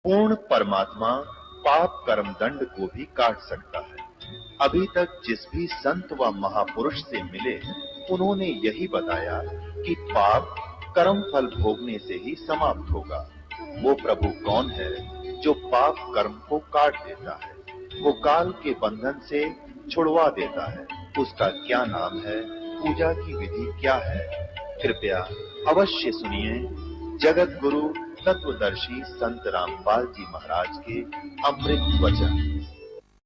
पूर्ण परमात्मा पाप कर्म दंड को भी काट सकता है। अभी तक जिस भी संत व महापुरुष से मिले, उन्होंने यही बताया कि पाप कर्म फल भोगने से ही समाप्त होगा। वो प्रभु कौन है जो पाप कर्म को काट देता है, वो काल के बंधन से छुड़वा देता है? उसका क्या नाम है? पूजा की विधि क्या है? कृपया अवश्य सुनिए जगत गुरु तत्वदर्शी संत रामपाल जी महाराज के अमृत वचन।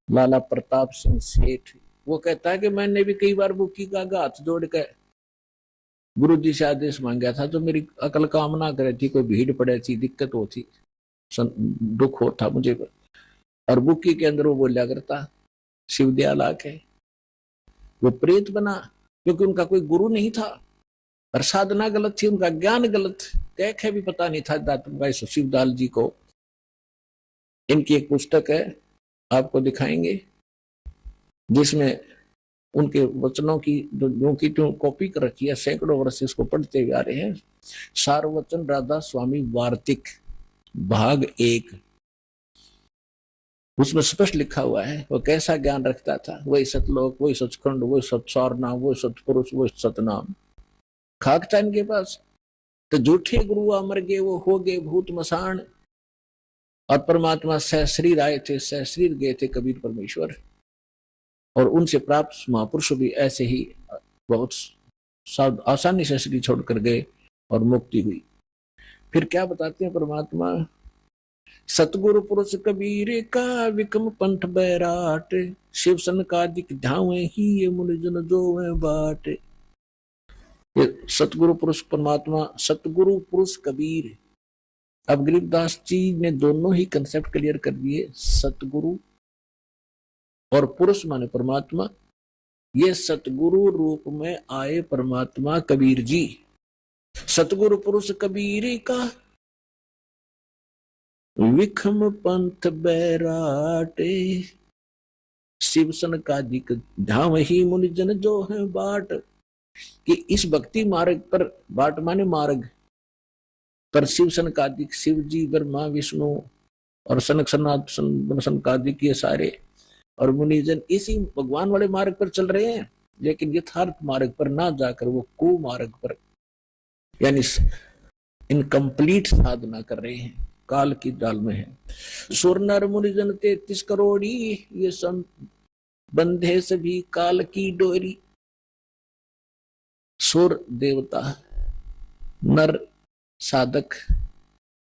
लाला प्रताप सिंह सेठ वो कहता है कि मैंने भी कई बार बुकी का हाथ जोड़ के गुरु जी से आदेश मांगा था, तो मेरी अकल काम ना करे थी, कोई भीड़ पड़े थी, दिक्कत होती, दुख होता मुझे। और बुकी के अंदर वो बोलिया करता, शिवदयाल आके वो प्रेत बना, क्योंकि उनका कोई गुरु नहीं था और साधना गलत थी, उनका ज्ञान गलत, देख है भी पता नहीं था दातुन भाई शिवदयाल जी को। इनकी एक पुस्तक है, आपको दिखाएंगे, जिसमें उनके वचनों की जो कॉपी कर रखी है, सैकड़ों वर्ष इसको पढ़ते हुए आ रहे हैं। सारवचन राधा स्वामी वार्तिक भाग 1, उसमें स्पष्ट लिखा हुआ है वो कैसा ज्ञान रखता था। वही सतलोक, वही सचखंड, वही सत्सारनाम, वही सतपुरुष, वही सतनाम। खाक था इनके पास। तो झूठे गुरु अमर गए, वो हो गए भूत मसान, और परमात्मा सहशरीर आए थे, सहशरीर गए थे कबीर परमेश्वर। और उनसे प्राप्त महापुरुष भी ऐसे ही बहुत आसानी से शरीर छोड़कर गए और मुक्ति हुई। फिर क्या बताते हैं परमात्मा, सतगुरु पुरुष कबीर का विकम पंथ बैराट, शिव सन का दिक धावे ही ये मुनि जन जो बाट। ये सतगुरु पुरुष परमात्मा, सतगुरु पुरुष कबीर। अब गरीबदास जी ने दोनों ही कंसेप्ट क्लियर कर दिए, सतगुरु और पुरुष माने परमात्मा। ये सतगुरु रूप में आए परमात्मा कबीर जी। सतगुरु पुरुष कबीर का विखम पंथ बैराटे, शिव सन का दिक धाम ही मुनि जन जो है बाट। कि इस भक्ति मार्ग पर, बाट माने मार्ग पर, शिव सन का दिक, शिव जी ब्रह्मा विष्णु और सनक सनातन सनकादिक ये सारे और मुनिजन इसी भगवान वाले मार्ग पर चल रहे हैं, लेकिन यथार्थ मार्ग पर ना जाकर वो कुमार्ग पर, यानी इनकम्प्लीट साधना कर रहे हैं, काल की दाल में है। सुर नर मुनिजन 33 करोड़ी, ये सब बंधे सभी काल की डोरी। सुर देवता, नर साधक,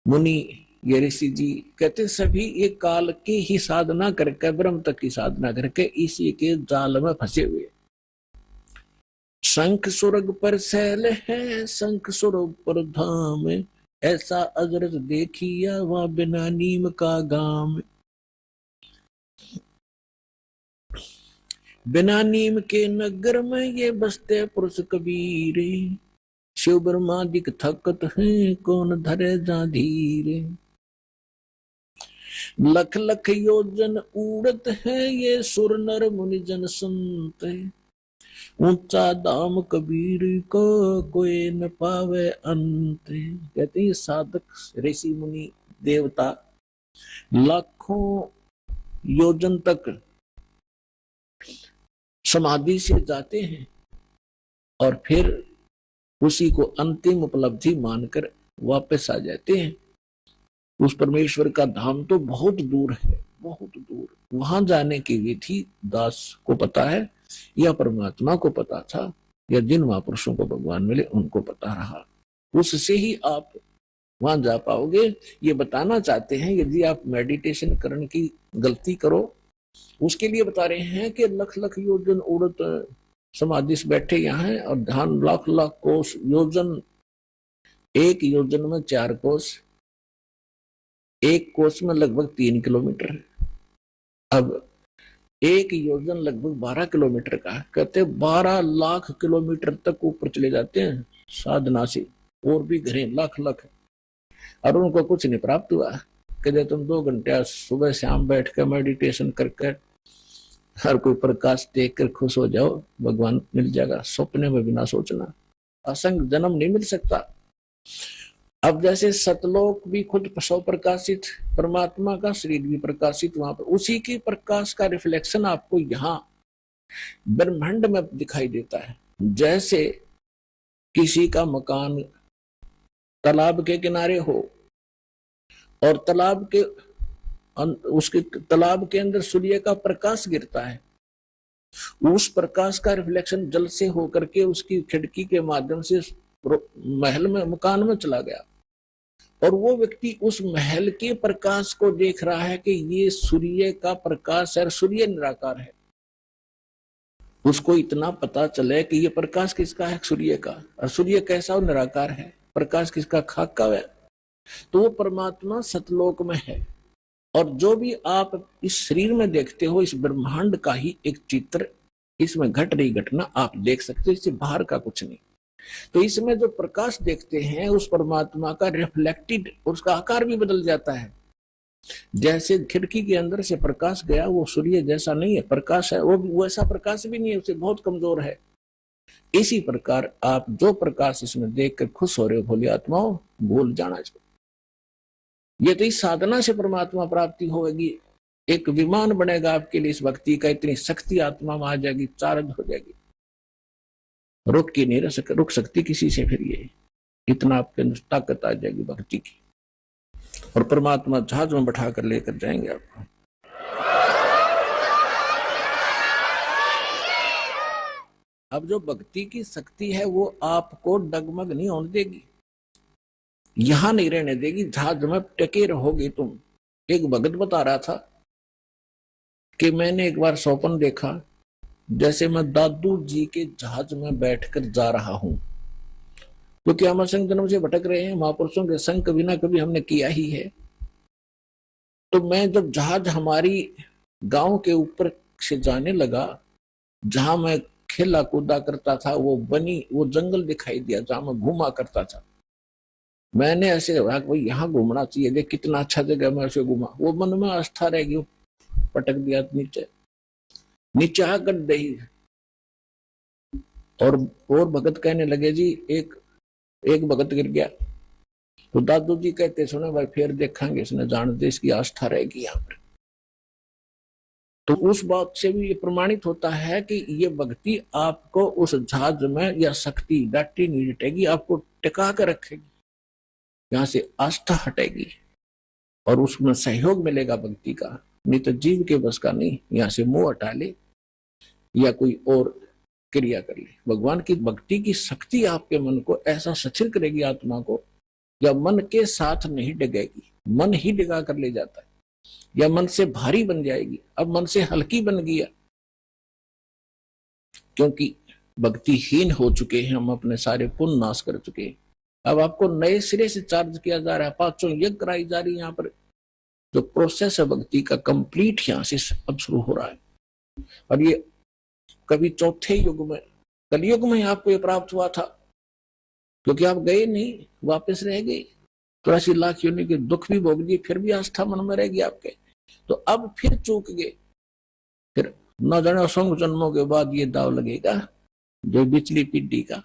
मुनि ये ऋषि जी कहते सभी ये काल की ही साधना करके, ब्रह्म तक की साधना करके इसी के जाल में फंसे हुए। शंख सुरग पर सैल है, शंख सुरग पर धाम, ऐसा अजरज देखिया वहां बिना नीम का गाम। बिना नीम के नगर में ये बसते पुरुष कबीर, शिव ब्रह्मा दिख थकत है कौन धरे जा धीरे। लख लख योजन उड़त है ये सुर नर मुनि जन संत, ऊंचा दाम कबीर को कोई न पावे अंत। कहते हैं साधक ऋषि मुनि देवता लाखों योजन तक समाधि से जाते हैं और फिर उसी को अंतिम उपलब्धि मानकर वापस आ जाते हैं। उस परमेश्वर का धाम तो बहुत दूर है, बहुत दूर। वहां जाने की विधि दास को पता है या परमात्मा को पता था, या जिन महापुरुषों को भगवान मिले उनको पता रहा, उससे ही आप वहां जा पाओगे। ये बताना चाहते हैं, यदि आप मेडिटेशन करने की गलती करो, उसके लिए बता रहे हैं कि लख लख योजन उड़त समाधि से बैठे यहाँ है और ध्यान लाख लाख कोस योजन, एक योजन में 4 कोस, एक कोस में लगभग 3 किलोमीटर। अब एक योजन लगभग 12 किलोमीटर का, कहते 12 लाख किलोमीटर तक ऊपर चले जाते हैं साधना से, और भी घरे लाख लाख, और उनको कुछ नहीं प्राप्त हुआ। कहते तुम 2 घंटे सुबह शाम बैठ कर मेडिटेशन करके हर कोई प्रकाश देख कर खुश हो जाओ, भगवान मिल जाएगा। सपने में बिना सोचना, असंग जन्म नहीं मिल सकता। अब जैसे सतलोक भी खुद स्व प्रकाशित, परमात्मा का शरीर भी प्रकाशित, वहां पर उसी की प्रकाश का रिफ्लेक्शन आपको यहाँ ब्रह्मांड में दिखाई देता है। जैसे किसी का मकान तालाब के किनारे हो और उसके तालाब के अंदर सूर्य का प्रकाश गिरता है, उस प्रकाश का रिफ्लेक्शन जल से होकर के उसकी खिड़की के माध्यम से महल में, मकान में चला गया, और वो व्यक्ति उस महल के प्रकाश को देख रहा है कि ये सूर्य का प्रकाश है, सूर्य निराकार है। उसको इतना पता चले कि ये प्रकाश किसका है, सूर्य का, और सूर्य कैसा और निराकार है, प्रकाश किसका, खाक का है। तो वो परमात्मा सतलोक में है, और जो भी आप इस शरीर में देखते हो, इस ब्रह्मांड का ही एक चित्र, इसमें घट रही घटना आप देख सकते हो, इससे बाहर का कुछ नहीं। तो इसमें जो प्रकाश देखते हैं उस परमात्मा का रिफ्लेक्टेड, उसका आकार भी बदल जाता है। जैसे खिड़की के अंदर से प्रकाश गया, वो सूर्य जैसा नहीं है, प्रकाश है, वो वैसा प्रकाश भी नहीं है, उससे बहुत कमजोर है। इसी प्रकार आप जो प्रकाश इसमें देखकर खुश हो रहे हो भोली आत्माओं, भूल जाना चाहिए। ये तो इस साधना से परमात्मा प्राप्ति होगी। एक विमान बनेगा आपके लिए इस भक्ति का, इतनी शक्ति आत्मा में आ जाएगी, चार्ज हो जाएगी, रुक के नहीं रुक सकती किसी से। फिर ये इतना आपके अंदर ताकत आ जाएगी भक्ति की, और परमात्मा जहाज में बैठा कर लेकर जाएंगे आपको। अब जो भक्ति की शक्ति है वो आपको डगमग नहीं होने देगी, यहां नहीं रहने देगी, जहाज में टके रहोगे तुम। एक भगत बता रहा था कि मैंने एक बार स्वप्न देखा, जैसे मैं दादू जी के जहाज में बैठकर जा रहा हूं, क्योंकि हम असंख्य जन्म से भटक रहे हैं, महापुरुषों के संग कभी ना कभी हमने किया ही है। तो मैं जब जहाज हमारी गांव के ऊपर से जाने लगा, जहां मैं खेला कूदा करता था, वो जंगल दिखाई दिया जहां मैं घूमा करता था। मैंने ऐसे भाई यहाँ घूमना चाहिए, देख कितना अच्छा जगह, मैं ऐसे घूमा, वो मन में आस्था रह गई, पटक दिया नीचे आकर दही। और भगत कहने लगे जी, एक भगत गिर गया, तो दादू जी कहते सुने भाई फिर देखेंगे, इसने जान दे, इसकी आस्था रहेगी यहाँ पर। तो उस बात से भी ये प्रमाणित होता है कि ये भक्ति आपको उस जहाज में या शक्ति डाटी नहीं हटेगी, आपको टिका कर रखेगी, यहाँ से आस्था हटेगी और उसमें सहयोग मिलेगा भक्ति का। नहीं तो जीव के बस का नहीं, यहाँ से मुंह हटा ले या कोई और क्रिया कर ले। भगवान की भक्ति की शक्ति आपके मन को ऐसा सचिल करेगी, आत्मा को, या मन के साथ नहीं डिगेगी, मन ही डिगा कर ले जाता है, या मन से भारी बन जाएगी, अब मन से हल्की बन गया, क्योंकि भक्तिहीन हो चुके हैं हम, अपने सारे पुण्य नाश कर चुके हैं। अब आपको नए सिरे से चार्ज किया जा रहा है, 500 यज्ञ कराई जा रही है। यहाँ पर जो प्रोसेस है भक्ति का कंप्लीट यहाँ से अब शुरू हो रहा है, और ये कभी चौथे युग में, कलयुग में आपको ये प्राप्त हुआ था, क्योंकि आप गए नहीं, वापस रह गए, 83 लाख योनि के दुख भी भोग दिए, फिर भी आस्था मन में रहेगी आपके। तो अब फिर चूक गए, फिर न जाने असंख्य जन्मों के बाद ये दाव लगेगा जो पिछली पीढ़ी का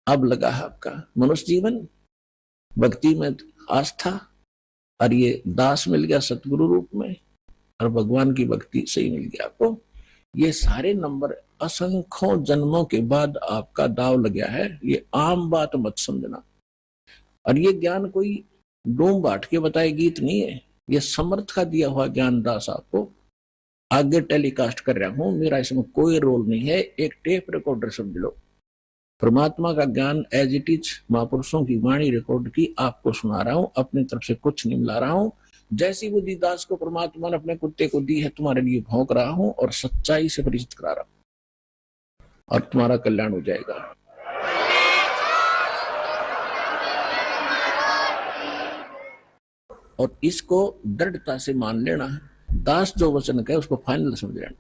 अब लगा है आपका। मनुष्य जीवन भक्ति में आस्था, और ये दास मिल गया सतगुरु रूप में, और भगवान की भक्ति सही मिल गया आपको। ये सारे नंबर असंख्यों जन्मों के बाद आपका दाव लग गया है, ये आम बात मत समझना। और ये ज्ञान कोई डूम बांट के बताए गीत नहीं है, ये समर्थ का दिया हुआ ज्ञान दास आपको आगे टेलीकास्ट कर रहा हूं, मेरा इसमें कोई रोल नहीं है, एक टेप रिकॉर्डर समझ लो। परमात्मा का ज्ञान एज इट इज महापुरुषों की वाणी रिकॉर्ड की आपको सुना रहा हूं, अपनी तरफ से कुछ नहीं मिला रहा हूं। जैसी बुद्धि दास को परमात्मा ने अपने कुत्ते को दी है, तुम्हारे लिए भौंक रहा हूं और सच्चाई से परिचित करा रहा हूं, और तुम्हारा कल्याण हो जाएगा। और इसको दृढ़ता से मान लेना, दास जो वचन कहे उसको फाइनल समझ लेना,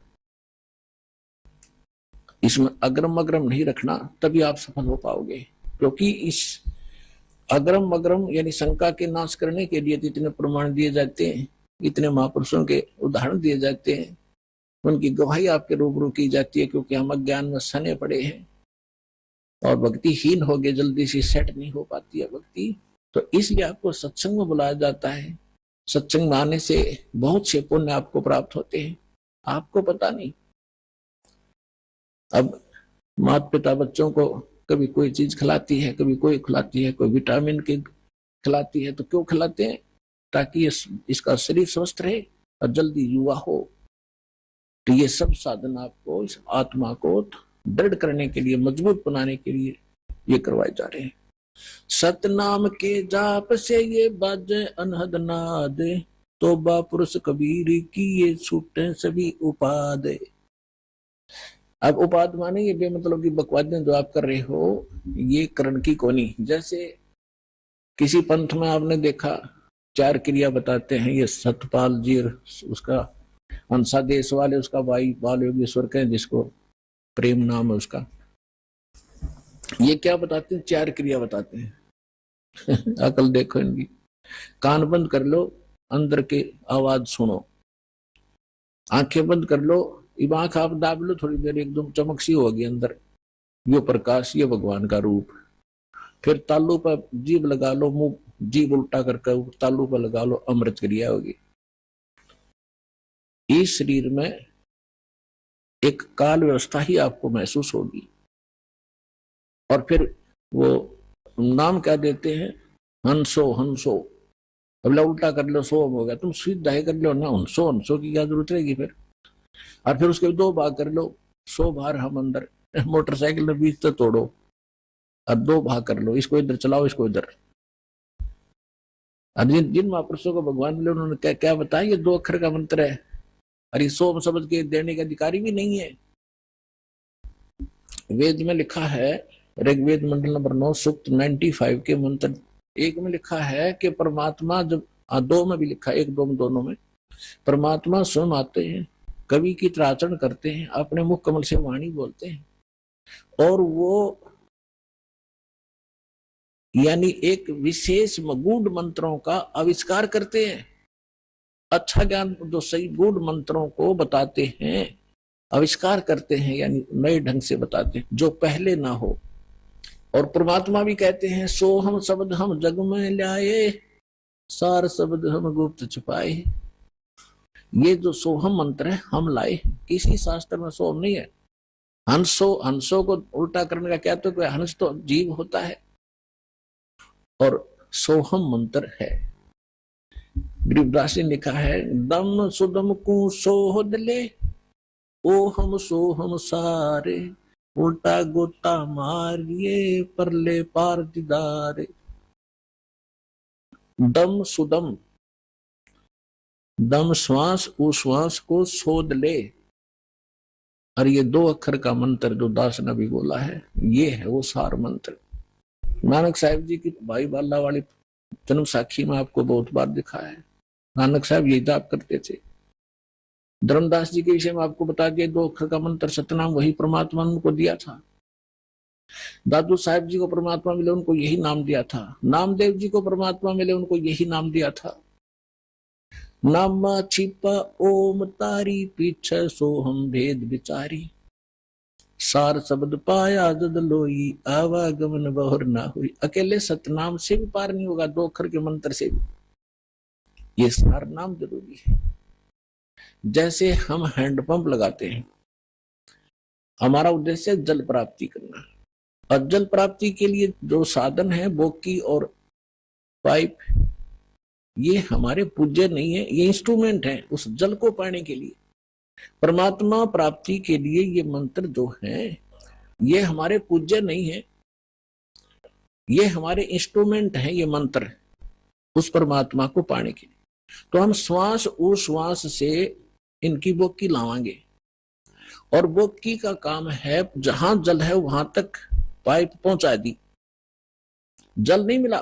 इसमें अग्रम अग्रम नहीं रखना, तभी आप सफल हो पाओगे। क्योंकि इस अग्रम अग्रम यानी शंका के नाश करने के लिए इतने प्रमाण दिए जाते हैं, इतने महापुरुषों के उदाहरण दिए जाते हैं, उनकी गवाही आपके रूबरू की जाती है, क्योंकि हम अज्ञान में सने पड़े हैं। और भक्तिहीन हो गए, जल्दी से सेट नहीं हो पाती है भक्ति। तो इसलिए आपको सत्संग में बुलाया जाता है। सत्संग में आने से बहुत से पुण्य आपको प्राप्त होते हैं, आपको पता नहीं। अब माता पिता बच्चों को कभी कोई चीज खिलाती है, कभी कोई खिलाती है, कोई विटामिन की खिलाती है। तो क्यों खिलाते हैं? ताकि इसका शरीर स्वस्थ रहे और जल्दी युवा हो। तो ये सब साधन आपको इस आत्मा को दृढ़ करने के लिए, मजबूत बनाने के लिए ये करवाए जा रहे हैं। सतनाम के जाप से ये बाजे अनहद नाद, तोबा पुरुष कबीर की ये छूटे सभी उपाद। अब उपाद माने ये बेमतलब की बकवादें जो आप कर रहे हो, ये करण की कोनी। जैसे किसी पंथ में आपने देखा 4 क्रिया बताते हैं, ये सतपाल जी उसका हंसा देश वाले उसका भाई बाल योगेश्वर कहें, जिसको प्रेम नाम है उसका, ये क्या बताते हैं? 4 क्रिया बताते हैं। अकल देखो इनकी। कान बंद कर लो, अंदर के आवाज सुनो। आंखें बंद कर लो, अब आंख आप दाब लो थोड़ी देर, एकदम चमक सी होगी अंदर, ये प्रकाश, ये भगवान का रूप। फिर तालू पर जीभ लगा लो, मुंह जीभ उल्टा करके तालू पर लगा लो, अमृत क्रिया होगी। इस शरीर में एक काल व्यवस्था ही आपको महसूस होगी। और फिर वो नाम क्या देते हैं? हंसो हंसो। अब उल्टा कर लो, सो हो गया, तुम सीधा ही कर लो ना, हंसो हंसो की क्या जरूरत रहेगी फिर। और फिर उसके 2 भाग कर लो, 100 बार हम अंदर। मोटरसाइकिल में बीच तो तोड़ो और 2 भाग कर लो, इसको इधर चलाओ, इसको इधर। जिन महापुरुषों को भगवान मिले उन्होंने क्या क्या बताया? ये 2 अक्षर का मंत्र है। अरे 100 शब्द के देने के अधिकारी भी नहीं है। वेद में लिखा है, ऋग्वेद मंडल नंबर 9 सूक्त 95 के मंत्र 1 में लिखा है कि परमात्मा जब 2 में भी लिखा है, 1 2 में दोनों में, परमात्मा स्वयं आते हैं, कवि की तरह आचरण करते हैं, अपने मुख कमल से वाणी बोलते हैं और वो यानी एक विशेष गूढ़ मंत्रों का आविष्कार करते हैं। अच्छा ज्ञान जो सही गूढ़ मंत्रों को बताते हैं, आविष्कार करते हैं, यानी नए ढंग से बताते हैं जो पहले ना हो। और परमात्मा भी कहते हैं, सो हम शब्द हम जग में लाए, सार शब्द हम गुप्त छुपाए। ये जो सोहम मंत्र है हम लाए, किसी शास्त्र में सोहम नहीं है। हंसो, हंसो को उल्टा करने का क्या, तो हंस तो जीव होता है और सोहम मंत्र है। गरीबदास ने लिखा है, दम सुदम को सोहद ले, ओ हम सोहम सारे, उल्टा गोता मारिए परले पार दीदारे। दम सुदम, दम श्वास, उश्वास को सोध ले। और ये 2 अक्षर का मंत्र जो दास ने भी बोला है, ये है वो सार मंत्र। नानक साहिब जी की भाई बाला वाली जन्म साखी में आपको बहुत बार दिखा है, नानक साहब यही जाप करते थे। धर्मदास जी के विषय में आपको बता दिया, 2 अक्षर का मंत्र सतनाम वही परमात्मा ने उनको दिया था। दादू साहिब जी को परमात्मा मिले, उनको यही नाम दिया था। नामदेव जी को परमात्मा मिले, उनको यही नाम दिया था। नामा छिपा ओम तारी, पीछे सोहम भेद विचारी, सार शब्द पाया जद लोई, आवागमन बहुर ना हुई। अकेले सतनाम से भी पार नहीं होगा, 2 अक्षर के मंत्र से भी। ये सार नाम जरूरी है। जैसे हम हैंडपंप लगाते हैं, हमारा उद्देश्य जल प्राप्ति करना, और जल प्राप्ति के लिए जो साधन है बोकी और पाइप, ये हमारे पूज्य नहीं है, ये इंस्ट्रूमेंट है उस जल को पाने के लिए। परमात्मा प्राप्ति के लिए ये मंत्र जो है, ये हमारे पूज्य नहीं है, ये हमारे इंस्ट्रूमेंट है। ये मंत्र उस परमात्मा को पाने के लिए, तो हम श्वास उश्वास से इनकी बोकी लावांगे। और बोकी का काम है, जहां जल है वहां तक पाइप पहुंचा दी। जल नहीं मिला,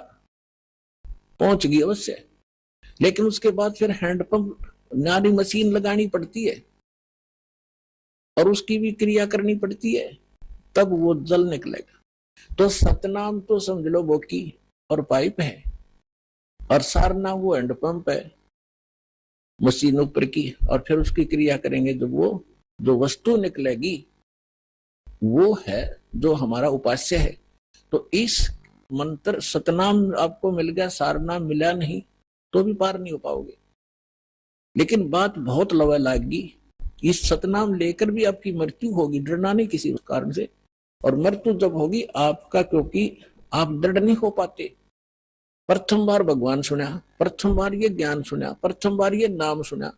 पहुंच गई अवश्य, लेकिन उसके बाद फिर हैंडपंप नारी मशीन लगानी पड़ती है और उसकी भी क्रिया करनी पड़ती है, तब वो जल निकलेगा। तो सतनाम तो समझ लो बोकी और पाइप है, और सारनाम वो हैंडपंप है, मशीन ऊपर की, और फिर उसकी क्रिया करेंगे जब वो जो वस्तु निकलेगी वो है जो हमारा उपास्य है। तो इस मंत्र सतनाम आपको मिल गया, सारनाम मिला नहीं तो भी पार नहीं हो पाओगे। लेकिन बात बहुत लवा लागी, इस सतनाम लेकर भी आपकी मृत्यु होगी, डरना नहीं किसी कारण से। और मृत्यु जब होगी आपका, क्योंकि आप दृढ़ नहीं हो पाते। प्रथम बार भगवान सुना, प्रथम बार ये ज्ञान सुना, प्रथम बार ये नाम सुना,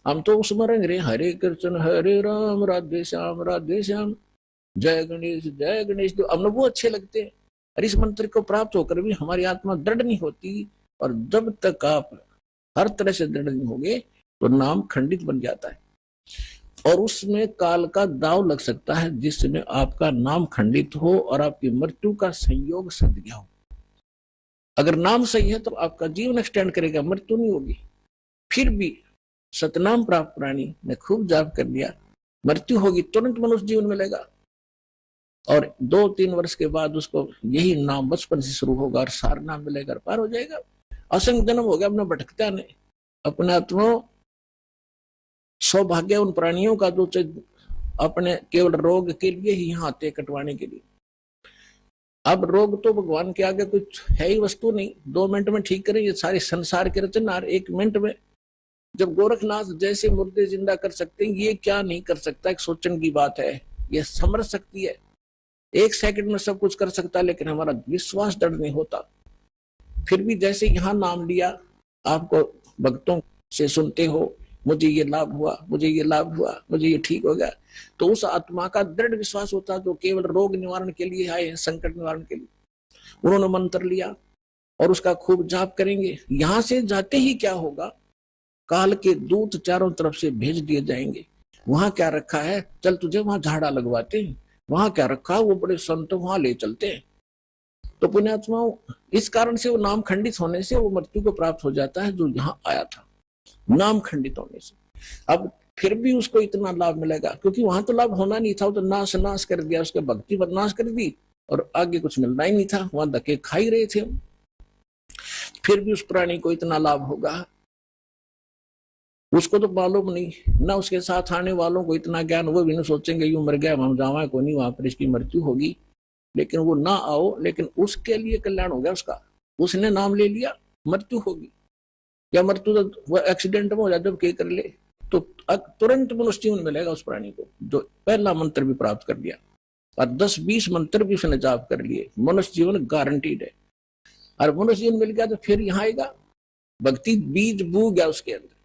हम तो स्मरण रहे हरे कृष्ण हरे राम राधे श्याम जय गणेश, जो हमने वो अच्छे लगते हैं। और इस मंत्र को प्राप्त होकर भी हमारी आत्मा दृढ़ नहीं होती। और जब तक आप हर तरह से दृढ़ नहीं होगे तो नाम खंडित बन जाता है, और उसमें काल का दाव लग सकता है, जिसमें आपका नाम खंडित हो और आपकी मृत्यु का संयोग सद गया हो। अगर नाम सही है तो आपका जीवन एक्सटेंड करेगा, मृत्यु नहीं होगी। फिर भी सतनाम प्राप्त प्राणी ने खूब जाप कर लिया, मृत्यु होगी तुरंत मनुष्य जीवन मिलेगा, और 2-3 वर्ष के बाद उसको यही नाम बचपन से शुरू होगा और सार नाम मिलेगा, पार हो जाएगा। असंग जन्म हो गया, अपना भटकता नहीं, अपने आत्मा सौभाग्य उन प्राणियों का जो अपने केवल रोग के लिए ही यहाँ आते कटवाने के लिए। अब रोग तो भगवान के आगे कुछ है ही वस्तु नहीं, 2 मिनट में ठीक करें ये सारे संसार के रचनहार 1 मिनट में। जब गोरखनाथ जैसे मुर्दे जिंदा कर सकते हैं, ये क्या नहीं कर सकता, एक सोचने की बात है। ये समझ सकती है, 1 सेकंड में सब कुछ कर सकता, लेकिन हमारा विश्वास दृढ़ नहीं होता। फिर भी जैसे यहाँ नाम लिया, आपको भक्तों से सुनते हो, मुझे ये लाभ हुआ, मुझे ये लाभ हुआ, मुझे ये ठीक हो गया, तो उस आत्मा का दृढ़ विश्वास होता है जो केवल रोग निवारण के लिए आए हैं, संकट निवारण के लिए। उन्होंने मंत्र लिया और उसका खूब जाप करेंगे। यहां से जाते ही क्या होगा, काल के दूत चारों तरफ से भेज दिए जाएंगे। वहां क्या रखा है, चल तुझे वहां झाड़ा लगवाते हैं, वहां क्या रखा, वो बड़े संत वहां ले चलते हैं। तो पुण्यात्माओं, इस कारण से वो नाम खंडित होने से वो मृत्यु को प्राप्त हो जाता है, जो यहाँ आया था नाम खंडित होने से। अब फिर भी उसको इतना लाभ मिलेगा, क्योंकि वहां तो लाभ होना नहीं था, वो तो नाश कर दिया, उसके भक्ति पर नाश कर दी, और आगे कुछ मिलना ही नहीं था, वहां धक्के खा ही रहे थे। फिर भी उस प्राणी को इतना लाभ होगा, उसको तो मालूम नहीं ना, उसके साथ आने वालों को इतना ज्ञान, वो भी नहीं सोचेंगे यूं मर गया हम जावा को नहीं, वहां पर इसकी मृत्यु होगी, लेकिन वो ना आओ, लेकिन उसके लिए कल्याण हो गया उसका। उसने नाम ले लिया, मृत्यु होगी, या मृत्यु तो वो एक्सीडेंट में हो जाए जब के कर ले, तो तुरंत मनुष्य जीवन मिलेगा उस प्राणी को, जो पहला मंत्र भी प्राप्त कर लिया और 10-20 मंत्र भी उसने जाप कर लिए, मनुष्य जीवन गारंटीड है। और मनुष्य जीवन मिल गया तो फिर यहाँ आएगा, भक्ति बीज बू गया उसके अंदर,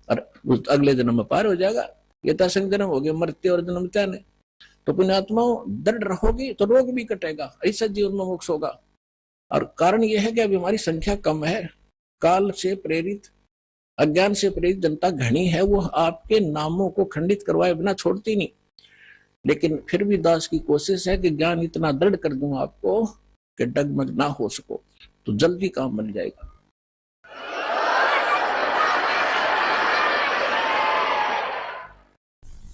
और अगले जन्म में पार हो जाएगा। ये तसंग जन्म हो गया, मरते और जन्म त्याने। तो पुण्यात्माओं, दृढ़ रहोगी तो रोग भी कटेगा, ऐसा जीवन में मोक्ष होगा। और कारण यह है कि अभी हमारी संख्या कम है, काल से प्रेरित, अज्ञान से प्रेरित जनता घनी है, वो आपके नामों को खंडित करवाए बिना छोड़ती नहीं। लेकिन फिर भी दास की कोशिश है कि ज्ञान इतना दृढ़ कर दूं आपको कि डगमग ना हो सको, तो जल्दी काम बन जाएगा।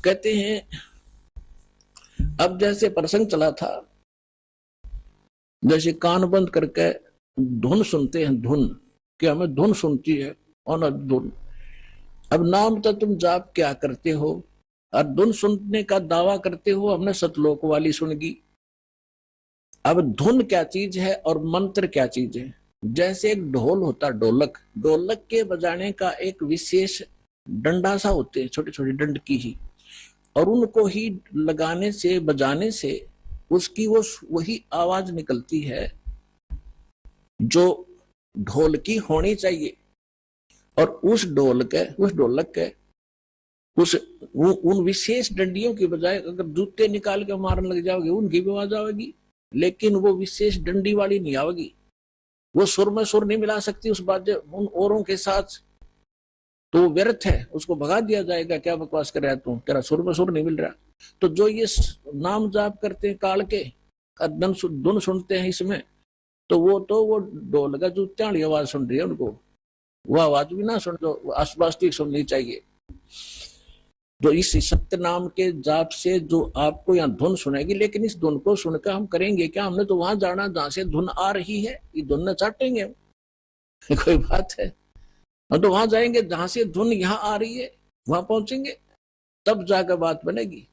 कहते हैं, अब जैसे प्रसंग चला था, जैसे कान बंद करके धुन सुनते हैं, धुन कि हमें धुन सुनती है और धुन। अब नाम तो तुम जाप क्या करते हो और धुन सुनने का दावा करते हो, हमने सतलोक वाली सुनगी। अब धुन क्या चीज है और मंत्र क्या चीज है। जैसे एक ढोल होता, ढोलक, ढोलक के बजाने का एक विशेष डंडा सा होते हैं, छोटे छोटे डंड की ही, और उनको ही लगाने से, बजाने से उसकी वो वही आवाज निकलती है जो ढोल की होनी चाहिए। और उस ढोलक के उन विशेष डंडियों की बजाय अगर जूते निकाल के मारने लग जाओगे, उनकी भी आवाज आवेगी, लेकिन वो विशेष डंडी वाली नहीं आवेगी। वो सुर में सुर नहीं मिला सकती उस बात उन औरों के साथ, तो व्यर्थ है, उसको भगा दिया जाएगा। क्या बकवास कर रहा है तू, तेरा सुर में सुर नहीं मिल रहा। तो जो ये नाम जाप करते हैं काल के, धुन सुनते हैं इसमें, तो वो ढोल का जूत्या वाली आवाज सुन रही है, उनको वो आवाज भी ना सुन, जो वास्तविक सुननी चाहिए। जो इस सत्य नाम के जाप से जो आपको यहाँ धुन सुनेगी, लेकिन इस धुन को सुनकर हम करेंगे क्या, हमने तो वहां जाना जहां से धुन आ रही है, ये धुन न चाटेंगे कोई बात है। हम तो वहां जाएंगे जहां से धुन यहाँ आ रही है, वहां पहुंचेंगे, तब जाकर बात बनेगी।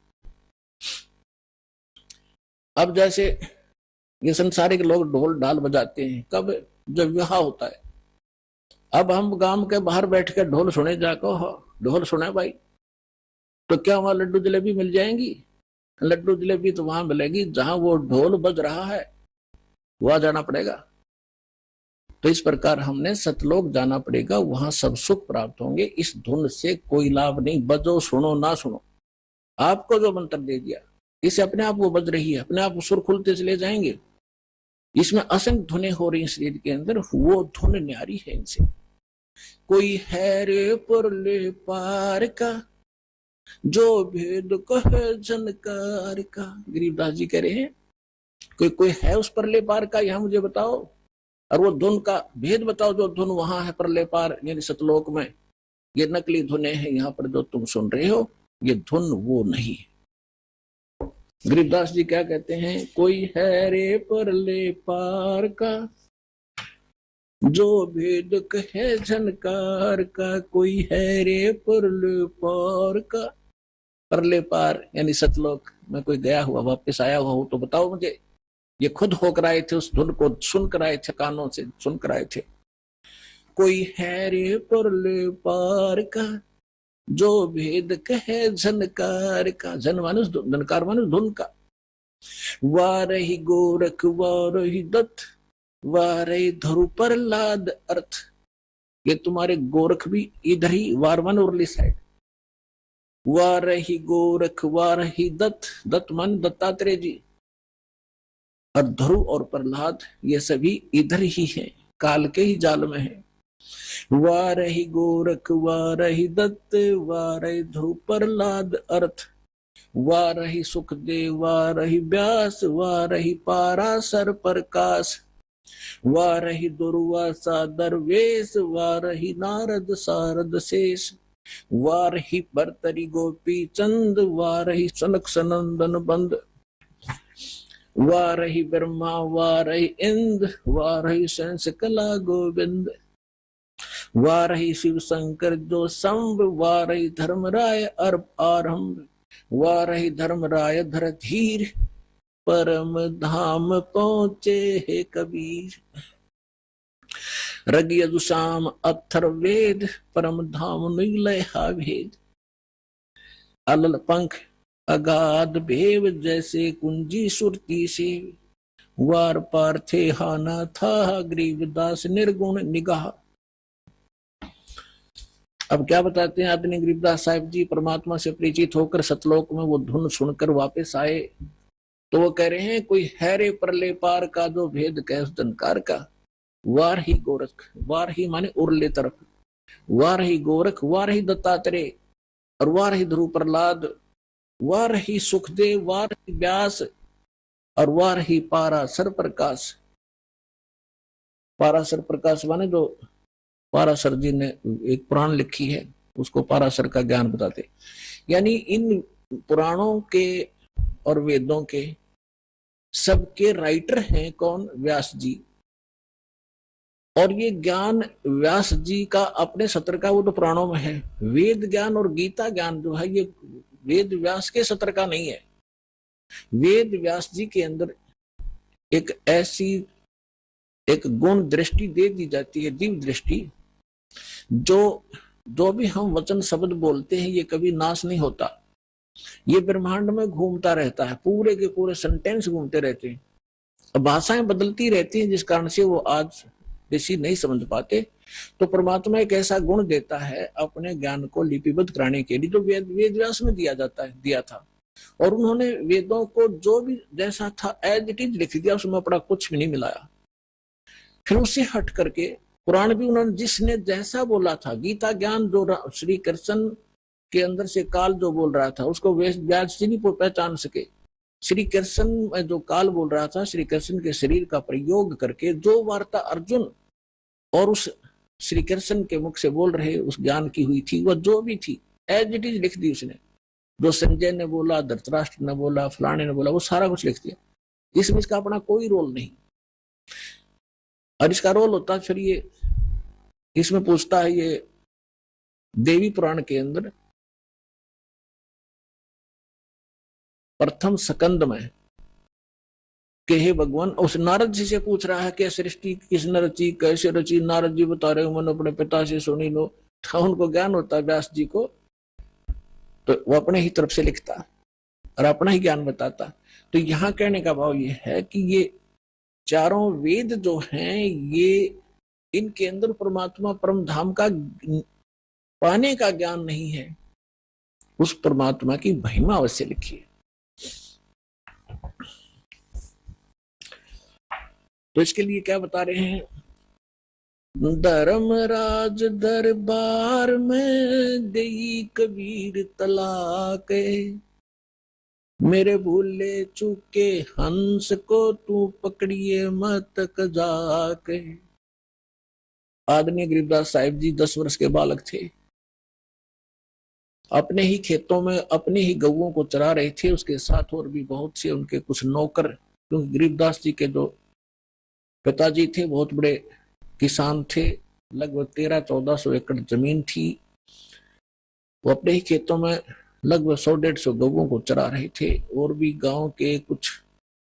अब जैसे ये संसारिक लोग ढोल ढाल बजाते हैं कब, जब विवाह होता है। अब हम गांव के बाहर बैठ के ढोल सुने जाको, ढोल सुने भाई, तो क्या वहां लड्डू जलेबी मिल जाएंगी? लड्डू जलेबी तो वहां मिलेगी जहां वो ढोल बज रहा है, वहां जाना पड़ेगा। तो इस प्रकार हमने सतलोक जाना पड़ेगा, वहां सब सुख प्राप्त होंगे। इस धुन से कोई लाभ नहीं, बजो सुनो ना सुनो, आपको जो मंत्र दे दिया इसे अपने आप वो बज रही है, अपने आप सुर खुलते चले जाएंगे। इसमें असंख्य धुनें हो रही शरीर के अंदर, वो धुन न्यारी है इनसे। कोई है रे पुरले पार का, जो भेद कहे जनकार का। गरीबदास जी कह रहे हैं कोई है उस परले पार का, यहां मुझे बताओ, और वो धुन का भेद बताओ, जो धुन वहां है परले पार यानी सतलोक में। ये नकली धुनें हैं, यहाँ पर जो तुम सुन रहे हो ये धुन वो नहीं है। गरीबदास जी क्या कहते हैं, कोई है रे परले पार का, जो भेद कहे झनकार का। कोई है रे परले पार का, परले पार यानी सतलोक में कोई गया हुआ वापस आया हुआ हो तो बताओ मुझे। ये खुद होकर आए थे, उस धुन को सुनकर आए थे, कानों से सुनकर आए थे। कोई है रे परले पार का, जो भेद कहे झनकार का। झन मानुष, झनकार मानुष धुन का। वारही गोरख वारही दत्त, वारही धरु प्रहलाद अर्थ। ये तुम्हारे गोरख भी इधर ही, वारवन उर्ली साइड। वारही गोरख वारही दत्त, दत्त मान दत्तात्रेय जी, और ध्रुव और प्रहलाद ये सभी इधर ही हैं, काल के ही जाल में है। वारही गोरख वारही दत्त, वारही ध्रुव प्रहलाद अर्थ। वारही सुखदेव वारही व्यास, वारही पाराशर प्रकाश। वारही दुर्वासा दरवेश, वारही नारद सारद शेष। वारही भर्तरी गोपी चंद, वारही सनक सनंदन बंद। वारही ब्रह्मा वारही इंद्र, वारही संस कला गोविंद। वारही शिव शंकर जो संभ, वारही धर्मराय आरंभ। वारही धर्मराय धरधीर, परम धाम पहुंचे हे कबीर। रग यजुषाम अथर्ववेद, परम धाम निलय हा भेद। अलल पंख अगाध भेव, जैसे कुंजी सुरती से। वार पार थे हाना था, गरीबदास निर्गुण निगाह। अब क्या बताते हैं आदरणीय गरीबदास साहिब जी, परमात्मा से परिचित होकर सतलोक में वो धुन सुनकर वापस आए, तो वो कह रहे हैं कोई हैरे परले पार का, जो भेद कह उस धनकार का। वार ही गोरख, वार ही माने उरले तरफ, वार ही गोरख, वार ही दत्तात्रेय, और वार ही ध्रुव प्रहलाद, वार ही सुखदेव, वार ही व्यास, और वार ही पाराशर प्रकाश। पाराशर प्रकाश माने जो पाराशर जी ने एक पुराण लिखी है, उसको पाराशर का ज्ञान बताते। यानी इन पुराणों के और वेदों के सबके राइटर हैं कौन? व्यास जी। और ये ज्ञान व्यास जी का अपने सत्र का, वो तो पुराणों में है। वेद ज्ञान और गीता ज्ञान जो है ये वेद व्यास के सत्र का नहीं है। वेद व्यास जी के अंदर एक ऐसी एक गुण दृष्टि दे दी जाती है, दिव्य दृष्टि, जो भी हम वचन शब्द बोलते हैं ये कभी नाश नहीं होता। ये ब्रह्मांड में घूमता रहता है, पूरे के पूरे सेंटेंस घूमते रहते हैं। अब भाषाएं बदलती रहती हैं, जिस कारण से वो आज ऋषि नहीं समझ पाते। तो परमात्मा एक ऐसा गुण देता है अपने ज्ञान को लिपिबद्ध कराने के लिए, जो वेद व्यास में दिया था। और उन्होंने वेदों को जो भी जैसा था एज इट इज लिख दिया, उसमें अपना कुछ भी नहीं मिलाया। फिर उससे हट करके पुराण भी उन्होंने जिसने जैसा बोला था, गीता ज्ञान जो श्री कृष्ण के अंदर से काल जो बोल रहा था उसको व्यास जी नहीं पहचान सके। श्री कृष्ण में जो काल बोल रहा था, श्री कृष्ण के शरीर का प्रयोग करके जो वार्ता अर्जुन और उस श्री कृष्ण के मुख से बोल रहे उस ज्ञान की हुई थी, वह जो भी थी एज इट इज लिख दी उसने। जो संजय ने बोला, धृतराष्ट्र ने बोला, फलाने ने बोला, वो सारा कुछ लिख दिया। इसमें इसका अपना कोई रोल नहीं। और इसका रोल होता फिर ये, इसमें पूछता है ये देवी पुराण के अंदर प्रथम स्कंद में कि हे भगवान, उस नारद जी से पूछ रहा है कि सृष्टि किसने रची, कैसे रची। नारद जी बता रहे हो मैंने अपने पिता से सुनी लो। तो उनको ज्ञान होता है व्यास जी को, तो वो अपने ही तरफ से लिखता और अपना ही ज्ञान बताता। तो यहाँ कहने का भाव ये है कि ये चारों वेद जो हैं, ये इनके अंदर परमात्मा परम धाम का पाने का ज्ञान नहीं है, उस परमात्मा की महिमा अवश्य लिखी है। तो इसके लिए क्या बता रहे हैं, धर्मराज दरबार में गई कबीर तलाक, मेरे भूले चूके हंस को तू पकड़िए मत जाके। आदरणीय गरीबदास साहिब जी 10 वर्ष के बालक थे, अपने ही खेतों में अपने ही गऊओं को चरा रहे थे, उसके साथ और भी बहुत से उनके कुछ नौकर, क्योंकि गरीबदास जी के जो पिताजी थे बहुत बड़े किसान थे, लगभग 1300-1400 एकड़ जमीन थी। वो अपने ही खेतों में लगभग 100-150 गऊओं को चरा रहे थे, और भी गांव के कुछ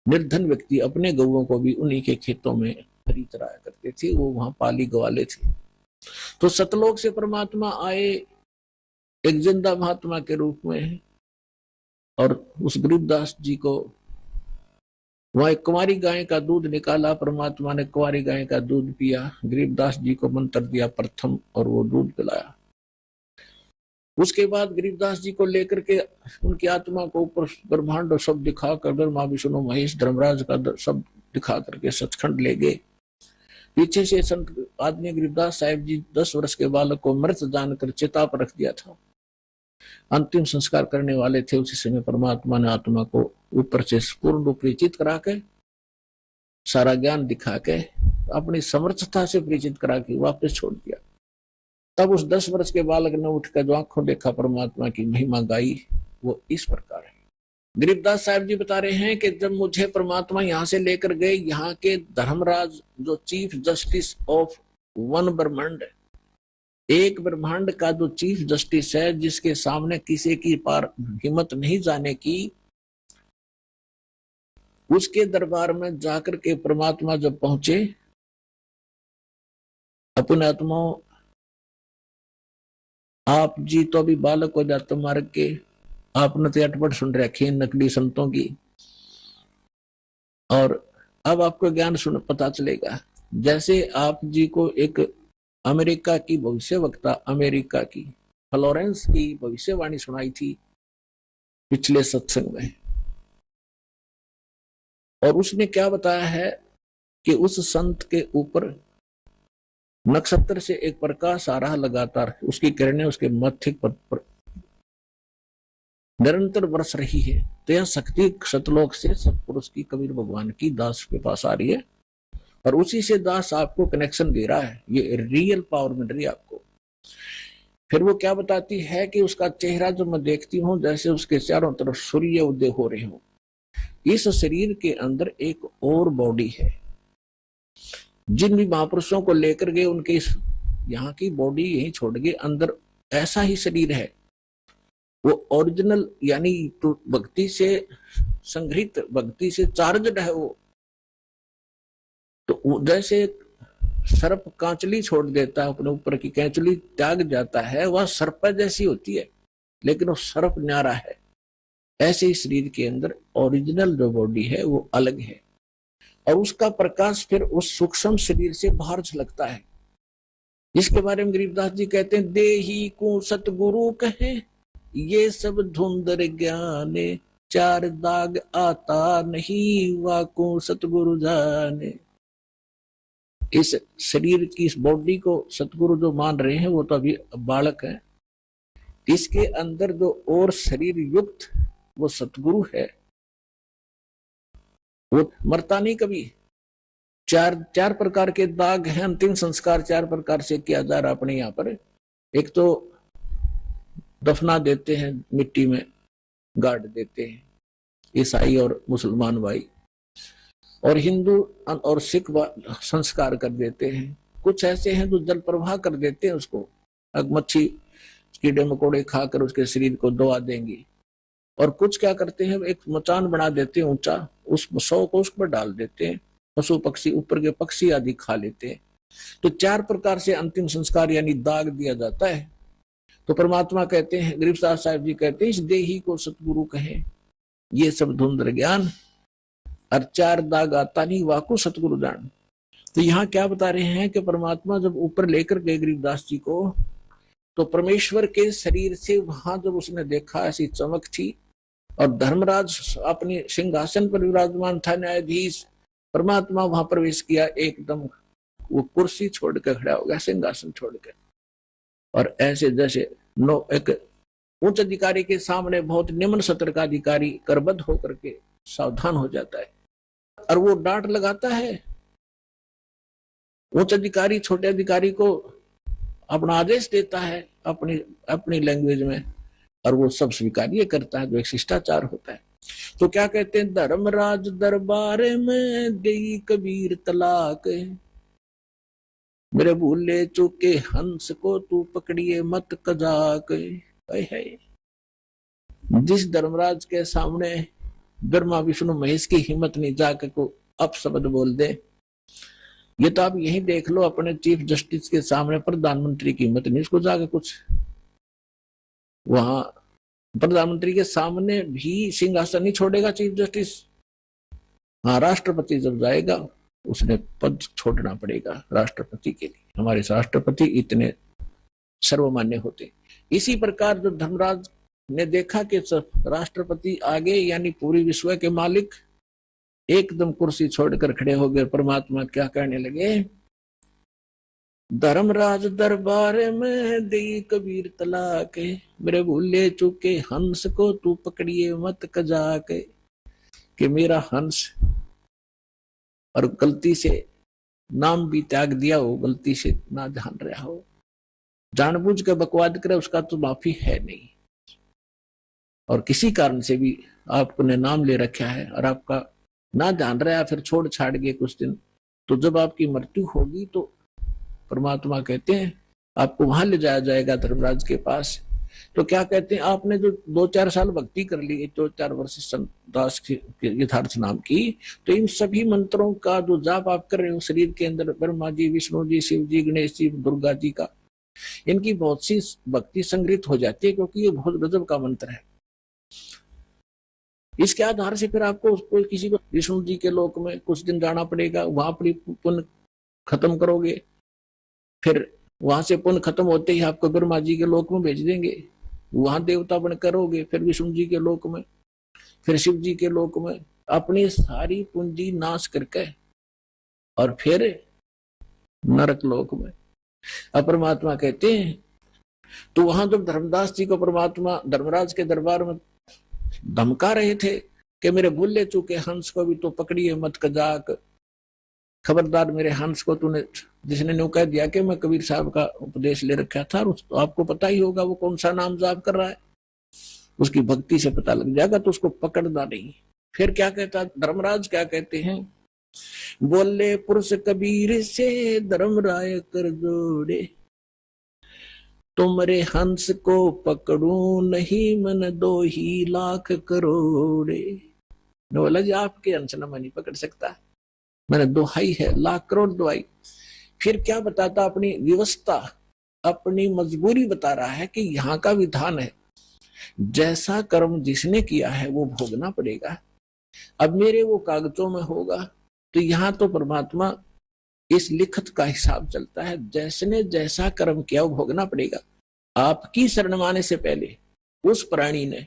निर्धन व्यक्ति अपने गऊओं को भी उन्हीं के खेतों में खरी चराया करते थे, वो वहां पाली गवाले थे। तो सतलोक से परमात्मा आए एक जिंदा महात्मा के रूप में, और उस गरीबदास जी को वहां एक कुंवारी गाय का दूध निकाला, परमात्मा ने कुंवारी गाय का दूध पिया, गरीबदास जी को मंत्र दिया प्रथम और वो दूध पिलाया। उसके बाद गरीबदास जी को लेकर के उनकी आत्मा को ऊपर ब्रह्मांड शब्द दिखाकर, ब्रह्मा विष्णु महेश धर्मराज का शब्द दिखा करके सचखंड ले गए। पीछे से संत आदमी गरीबदास साहिब जी 10 वर्ष के बालक को मृत जानकर चिता पर रख दिया था, अंतिम संस्कार करने वाले थे। उसी समय परमात्मा ने आत्मा को ऊपर से पूर्ण रूप परिचित करा के, सारा ज्ञान दिखा के, अपनी समर्थता से परिचित करा के वापस छोड़ दिया। तब उस 10 वर्ष के बालक ने उठकर जो आंखों देखा परमात्मा की महिमा गाई, वो इस प्रकार है। गरीबदास साहिब जी बता रहे हैं कि जब मुझे परमात्मा यहाँ से लेकर गए, यहाँ के धर्मराज जो चीफ जस्टिस ऑफ वन ब्रह्मांड, एक ब्रह्मांड का जो चीफ जस्टिस है, जिसके सामने किसी की पार हिम्मत नहीं जाने की, उसके दरबार में जाकर के परमात्मा जब पहुंचे, अपने आत्मा, आप जी तो अभी बालक हो जाते मार्ग के, आपने तो अटपट सुन रखी नकली संतों की, और अब आपको ज्ञान सुन पता चलेगा। जैसे आप जी को एक अमेरिका की भविष्यवक्ता, अमेरिका की फ्लोरेंस की भविष्यवाणी सुनाई थी पिछले सत्संग में, और उसने क्या बताया है कि उस संत के ऊपर नक्षत्र से एक प्रकाश आ रहा लगातार, उसकी किरणें उसके मस्तिष्क पर निरंतर बरस रही है। तो यह शक्ति सतलोक से सतपुरुष की, कबीर भगवान की दास के पास आ रही है, और उसी से दास आपको कनेक्शन दे रहा है, ये रियल पावर मिल रही है आपको। फिर वो क्या बताती है कि उसका चेहरा जो मैं देखती हूँ, जैसे उसके चारों तरफ सूर्य उदय हो रहे हो। इस शरीर के अंदर एक और बॉडी है। जिन भी महापुरुषों को लेकर गए, उनके यहाँ की बॉडी यहीं छोड़ गए, अंदर ऐसा ही शरीर है, वो ओरिजिनल, यानी तो भक्ति से संग्रहित, भक्ति से चार्जड है वो। तो जैसे सर्प कांचली छोड़ देता है, अपने ऊपर की कैंचली त्याग जाता है, वह सर्प जैसी होती है, लेकिन वो सर्प न्यारा है। ऐसे ही शरीर के अंदर ओरिजिनल जो बॉडी है वो अलग है, और उसका प्रकाश फिर उस सूक्ष्म शरीर से बाहर झलकता है। इसके बारे में गरीबदास जी कहते हैं, देही को सतगुरु कहे, ये सब धुंधर ज्ञाने, 4 दाग आता नहीं, वाको सतगुरु जाने। इस शरीर की, इस बॉडी को सतगुरु जो मान रहे हैं, वो तो अभी बालक है। इसके अंदर जो और शरीर युक्त वो सतगुरु है, वो मरता नहीं कभी। 4 प्रकार के दाग हैं, अंतिम संस्कार 4 प्रकार से किया जा रहा अपने यहाँ पर। एक तो दफना देते हैं, मिट्टी में गाड़ देते हैं ईसाई और मुसलमान भाई, और हिंदू और सिख संस्कार कर देते हैं। कुछ ऐसे हैं जो जल प्रवाह कर देते हैं उसको, मच्छी कीड़े मकोड़े खाकर उसके शरीर को दबा देंगे। और कुछ क्या करते हैं, एक मचान बना देते हैं ऊंचा, उस 100 को उस पर डाल देते हैं, पशु पक्षी ऊपर के पक्षी आदि खा लेते हैं। तो 4 प्रकार से अंतिम संस्कार यानी दाग दिया जाता है। तो परमात्मा कहते हैं, गरीबदास साहब जी कहते हैं, इस देही को सतगुरु कहे, ये सब धुंधर ज्ञान, और 4 दाग आता नहीं वाको सतगुरु जान। तो यहाँ क्या बता रहे हैं कि परमात्मा जब ऊपर लेकर गए गरीबदास जी को, तो परमेश्वर के शरीर से वहां जब उसने देखा ऐसी चमक थी, और धर्मराज अपने सिंहासन पर विराजमान था, न्यायाधीश, परमात्मा वहां प्रवेश किया, एकदम वो कुर्सी छोड़ कर खड़ा हो गया, सिंहासन छोड़ कर, और ऐसे जैसे एक उच्च अधिकारी के सामने बहुत निम्न सत्र का अधिकारी करबद्ध होकर के सावधान हो जाता है, और वो डांट लगाता है। उच्च अधिकारी छोटे अधिकारी को अपना आदेश देता है अपनी अपनी लैंग्वेज में, और वो सब स्वीकार्य करता है, जो एक शिष्टाचार होता है। तो क्या कहते हैं, धर्मराज दरबार में गई कबीर तलाक, मेरे भूले चूके हंस को तू पकड़िए मत कजाक। है जिस धर्मराज के सामने ब्रह्मा विष्णु महेश की हिम्मत नहीं जाके को अपशब्द बोल दे, ये तो आप यही देख लो, अपने चीफ जस्टिस के सामने प्रधानमंत्री की हिम्मत नहीं, उसको जाके कुछ वहां प्रधानमंत्री के सामने भी सिंहासन नहीं छोड़ेगा चीफ जस्टिस। हाँ, राष्ट्रपति जब जाएगा उसने पद छोड़ना पड़ेगा राष्ट्रपति के लिए, हमारे राष्ट्रपति इतने सर्वमान्य होते। इसी प्रकार जब धर्मराज ने देखा कि राष्ट्रपति आगे यानी पूरी विश्व के मालिक एकदम कुर्सी छोड़कर खड़े हो गए, परमात्मा क्या कहने लगे, धर्मराज दरबार में दई कबीर तलाक, मेरे भूले चूके हंस को तू पकड़िए मत कजाक, कि मेरा हंस और गलती से नाम भी त्याग दिया हो, गलती से ना जान रहा हो, जानबूझ कर बकवाद करे, उसका तो माफी है नहीं, और किसी कारण से भी आपने नाम ले रखा है और आपका ना जान रहा है, फिर छोड़ छाड़ गए कुछ दिन, तो जब आपकी मृत्यु होगी तो परमात्मा कहते हैं आपको वहां ले जाया जाएगा धर्मराज के पास। तो क्या कहते हैं, आपने जो 2-4 साल भक्ति कर ली, 2-4 वर्ष संत दास के यथार्थ नाम की, तो इन सभी मंत्रों का जो जाप आप कर रहे हो शरीर के अंदर, ब्रह्मा जी, विष्णु जी, शिव जी, गणेश जी, दुर्गा जी का, इनकी बहुत सी भक्ति संग्रहित हो जाती है, क्योंकि ये बहुत गजब का मंत्र है। इसके आधार से फिर आपको उसको किसी को विष्णु जी के लोक में कुछ दिन जाना पड़ेगा, वहां अपनी पुण्य खत्म करोगे, फिर वहां से पुण्य खत्म होते ही आपको ब्रह्मा जी के लोक में भेज देंगे, वहां देवता बन करोगे, फिर विष्णु जी के लोक में, फिर शिव जी के लोक में, अपनी सारी पूंजी नाश करके, और फिर नरक लोक में। अब परमात्मा कहते हैं, तो वहां जब धर्मदास जी को परमात्मा धर्मराज के दरबार में धमका रहे थे कि मेरे भूले चूके हंस को भी तो पकड़िए मत कजाक, खबरदार मेरे हंस को तूने, जिसने न्यू कह दिया कि मैं कबीर साहब का उपदेश ले रखा था, तो आपको पता ही होगा वो कौन सा नाम जाप कर रहा है, उसकी भक्ति से पता लग जाएगा, तो उसको पकड़ना नहीं। फिर क्या कहता धर्मराज, क्या कहते हैं, बोले पुरुष कबीर से धर्मराय कर जोड़े, तुमरे हंस को पकड़ू नहीं मन 2 ही लाख करोड़े। बोला जी आपके हंस न मैं नहीं पकड़ सकता, मैंने दोहाई है, लाख करोड़ दोहाई। फिर क्या बताता, अपनी व्यवस्था, अपनी मजबूरी बता रहा है कि यहाँ का विधान है, जैसा कर्म जिसने किया है वो भोगना पड़ेगा। अब मेरे वो कागजों में होगा, तो यहाँ तो परमात्मा इस लिखत का हिसाब चलता है, जैसने जैसा कर्म किया वो भोगना पड़ेगा। आपकी शरण माने से पहले उस प्राणी ने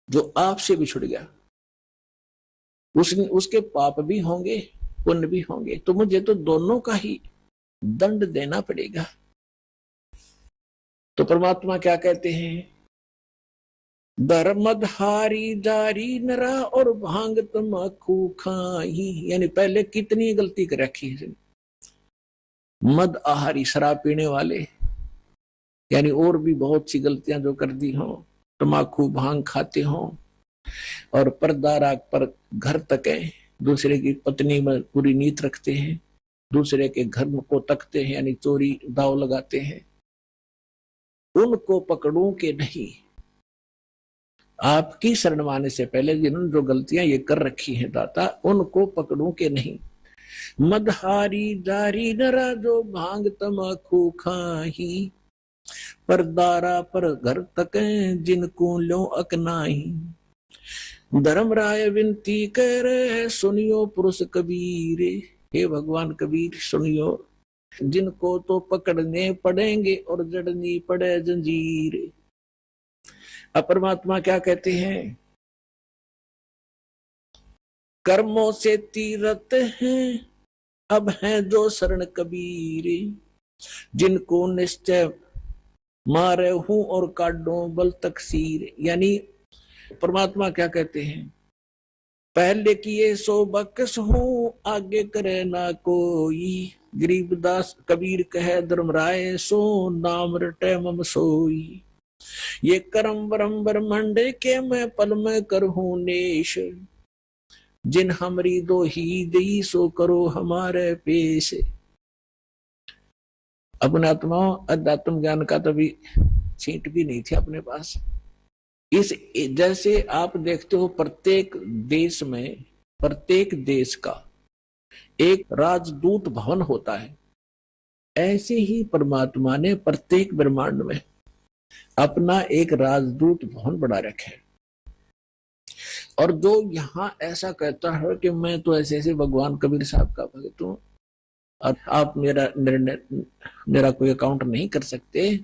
जो आपसे बिछुड़ गया, उसके पाप भी होंगे पुण्य भी होंगे, तो मुझे तो दोनों का ही दंड देना पड़ेगा। तो परमात्मा क्या कहते हैं, धर्मधारी जारी नरा और भांग तमाकू खाई, यानी पहले कितनी गलती कर रखी है, मद आहारी शराब पीने वाले, यानी और भी बहुत सी गलतियां जो कर दी हो, तमाकू भांग खाते हो, और पर्दा राग पर घर तके, दूसरे की पत्नी में पूरी नीत रखते हैं, दूसरे के घर को तकते हैं, यानी चोरी दाव लगाते हैं, उनको पकड़ूं के नहीं, आपकी शरण में आने से पहले जिन्होंने जो गलतियां ये कर रखी हैं दाता, उनको पकड़ूं के नहीं। मदहारी जारी नरा जो भांग तमाकू खाही, पर दारा पर घर तक जिनको लो अकनाही। धर्मराय विनती करे सुनियो पुरुष कबीर, हे भगवान कबीर सुनियो, जिनको तो पकड़ने पड़ेंगे और जड़नी पड़े जंजीर। अब परमात्मा क्या कहते हैं, कर्मों से तीरथ हैं अब हैं जो शरण कबीर, जिनको निश्चय मारे हूं और काटो बल तकसीर। यानी परमात्मा क्या कहते हैं, पहले किए सो बकस हूं आगे करे ना कोई, गरीबदास कबीर कहे धर्मराय सो नाम रटे मम सोई। ये करम ब्रह्म ब्रह्मंड के मैं पल में करहूं नेश, जिन हमरी दो ही दी सो करो हमारे पेश। अपने आत्माओं अध्यात्म ज्ञान का तभी छींट भी नहीं थी अपने पास। इस जैसे आप देखते हो प्रत्येक देश में, प्रत्येक देश का एक राजदूत भवन होता है, ऐसे ही परमात्मा ने प्रत्येक ब्रह्मांड में अपना एक राजदूत भवन बना रखे। और जो यहाँ ऐसा कहता है कि मैं तो ऐसे ऐसे भगवान कबीर साहब का भक्त हूं और आप मेरा निर्णय, मेरा कोई अकाउंट नहीं कर सकते,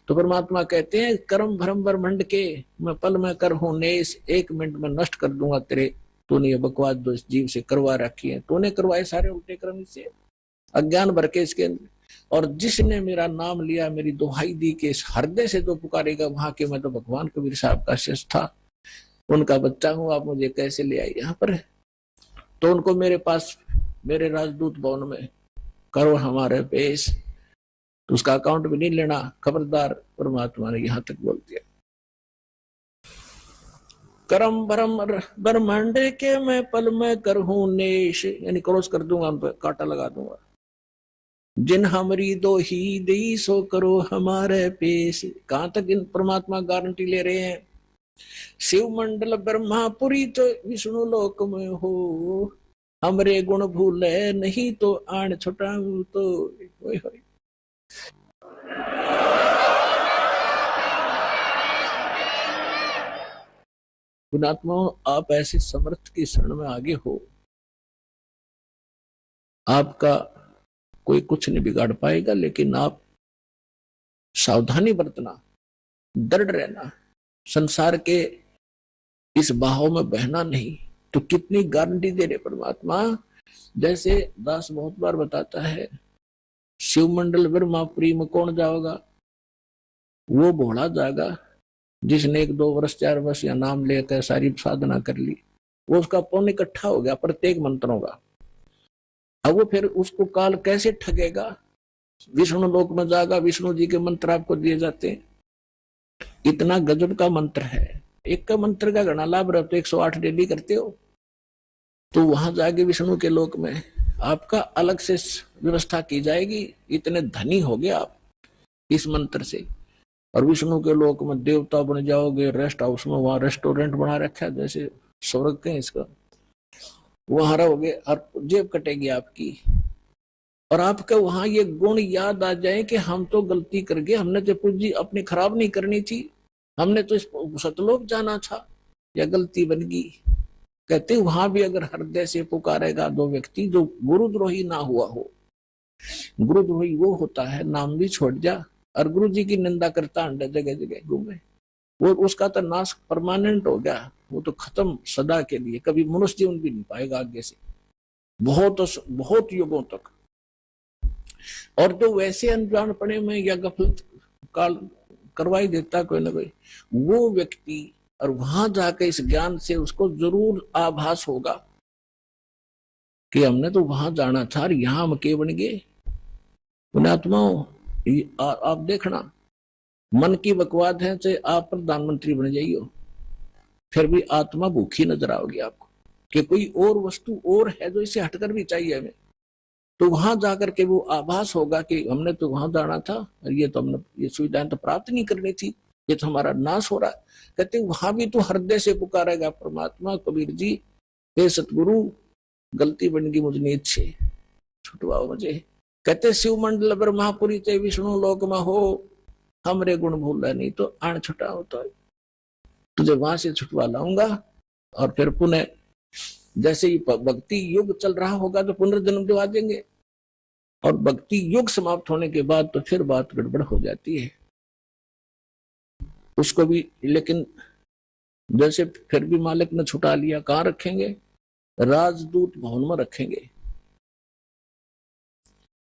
तो परमात्मा कहते हैं कर्म भ्रम ब्रह्मंड के मैं पल में कर हूं नेस, 1 मिनट में नष्ट कर दूंगा तेरे, तूने ये बकवास जो इस जीव से करवा रखी है, तूने करवाए सारे उल्टे कर्म से, अज्ञान भर के इसके अंदर। और जिसने मेरा नाम लिया, मेरी दुहाई दी के इस हृदय से जो पुकारेगा वहां के, मैं तो भगवान कबीर साहब का शिष्य था, उनका बच्चा हूं, आप मुझे कैसे ले आए यहाँ पर। तो उनको मेरे पास, मेरे राजदूत भवन में करो हमारे पेश, तो उसका अकाउंट भी नहीं लेना, खबरदार। परमात्मा ने यहां तक बोल दिया, करम भरम ब्रह्मांड के मैं पल में करहूं नेश, यानी क्रॉस कर दूंगा, उन पर कांटा लगा दूंगा। जिन हमारी दो ही दी सो करो हमारे पेश। कहां तक इन परमात्मा गारंटी ले रहे हैं, शिव मंडल ब्रह्मापुरी तो विष्णु लोक में हो, हमरे गुण भूले नहीं तो आन छुटाऊं तो। होय होय। गुणात्माओं, आप ऐसे समर्थ की शरण में आगे हो, आपका कोई कुछ नहीं बिगाड़ पाएगा, लेकिन आप सावधानी बरतना, दृढ़ रहना, संसार के इस बहाव में बहना नहीं। तो कितनी गारंटी दे रहे परमात्मा। जैसे दास बहुत बार बताता है, शिव मंडल ब्रह्मापुरी में कौन जाओगा, वो भोला जाएगा जिसने 1-2 वर्ष 4 वर्ष या नाम लेकर सारी साधना कर ली, वो उसका पुण्य इकट्ठा हो गया प्रत्येक मंत्रों का। अब वो फिर उसको काल कैसे ठगेगा, विष्णु लोक में जाएगा, विष्णु जी के मंत्र आपको दिए जाते हैं, इतना गजब का मंत्र है, एक का मंत्र का घना लाभ रहता है, 108 डेली करते हो, तो वहां जाके विष्णु के लोक में आपका अलग से व्यवस्था की जाएगी। इतने धनी हो गए आप इस मंत्र से। और विष्णु के लोक में देवता बन जाओगे, रेस्ट हाउस में, वहां रेस्टोरेंट बना रखा है जैसे स्वर्ग के, इसका वहां रहोगे और जेब कटेगी आपकी। और आपका वहां ये गुण याद आ जाए कि हम तो गलती कर गए, हमने तो पूजी अपनी खराब नहीं करनी थी, हमने तो इस सतलोक जाना था, या गलती बन गई। कहते वहां भी अगर हृदय से पुकारेगा दो व्यक्ति, जो गुरुद्रोही ना हुआ हो, गुरुद्रोही वो होता है नाम भी छोड़ जा और गुरु जी की निंदा करता अंडे जगह जगह घूमे, वो उसका तो नाश परमानेंट हो गया, वो तो खत्म सदा के लिए, कभी मनुष्य जीवन भी नहीं पाएगा आगे से, बहुत युगों तक। और जो वैसे अनजानपने में या गफलत काल करवाई देता कोई ना कोई, वो व्यक्ति, और वहां जाकर इस ज्ञान से उसको जरूर आभास होगा कि हमने तो वहां जाना था और यहां हम के बन गए। पुण्यात्माओं, आप देखना, मन की बकवाद है चाहे आप प्रधानमंत्री बन जाइए, फिर भी आत्मा भूखी नजर आओगी आपको कि कोई और वस्तु और है जो इसे हटकर भी चाहिए हमें। तो वहां जाकर के वो आभास होगा कि हमने तो वहां जाना था और ये तो हमने ये सुविधाएं तो प्राप्त नहीं करनी थी, ये तो हमारा नाश हो रहा है। कहते वहां भी तो हृदय से पुकारेगा परमात्मा, कबीर जी हे सतगुरु गलती बन गई मुझ नीच से, छुटवाओ मुझे। कहते शिव मंडल ब्रह्मापुरी ते विष्णु लोक में हो, हमरे गुण भूल नहीं तो आण छुटा होता है। तुझे वहां से छुटवा लाऊंगा और फिर पुनः जैसे ही भक्ति युग चल रहा होगा तो पुनर्जन्म दिवा देंगे, और भक्ति युग समाप्त होने के बाद तो फिर बात गड़बड़ हो जाती है उसको भी। लेकिन जैसे फिर भी मालिक ने छुटा लिया, कहाँ रखेंगे? राजदूत भवन में रखेंगे,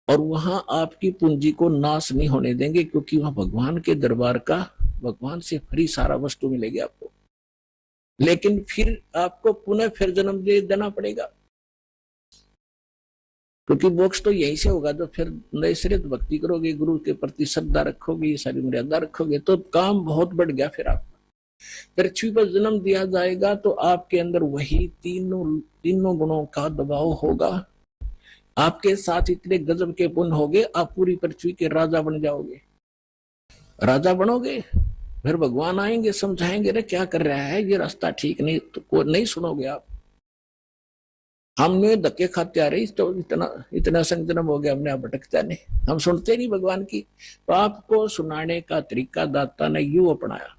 और वहां आपकी पूंजी को नाश नहीं होने देंगे, क्योंकि वहां भगवान के दरबार का, भगवान से फ्री सारा वस्तु मिलेगी आपको। लेकिन फिर आपको पुनः फिर जन्म दे देना पड़ेगा, क्योंकि मोक्ष तो यहीं से होगा। तो फिर नए सिरे भक्ति करोगे, गुरु के प्रति श्रद्धा रखोगे, ये सारी मर्यादा रखोगे, तो काम बहुत बढ़ गया। फिर आपका पृथ्वी पर जन्म दिया जाएगा तो आपके अंदर वही तीनों गुणों का दबाव होगा। आपके साथ इतने गजब के पुण्य होंगे, आप पूरी पृथ्वी के राजा बन जाओगे। राजा बनोगे, फिर भगवान आएंगे, समझाएंगे रे क्या कर रहा है, ये रास्ता ठीक नहीं, तो को नहीं सुनोगे आप। हमने धक्के खाते आ रही, तो इतना संजनम हो गया, हमने भटकता नहीं, हम सुनते नहीं भगवान की। तो आपको सुनाने का तरीका दाता ने यूं अपनाया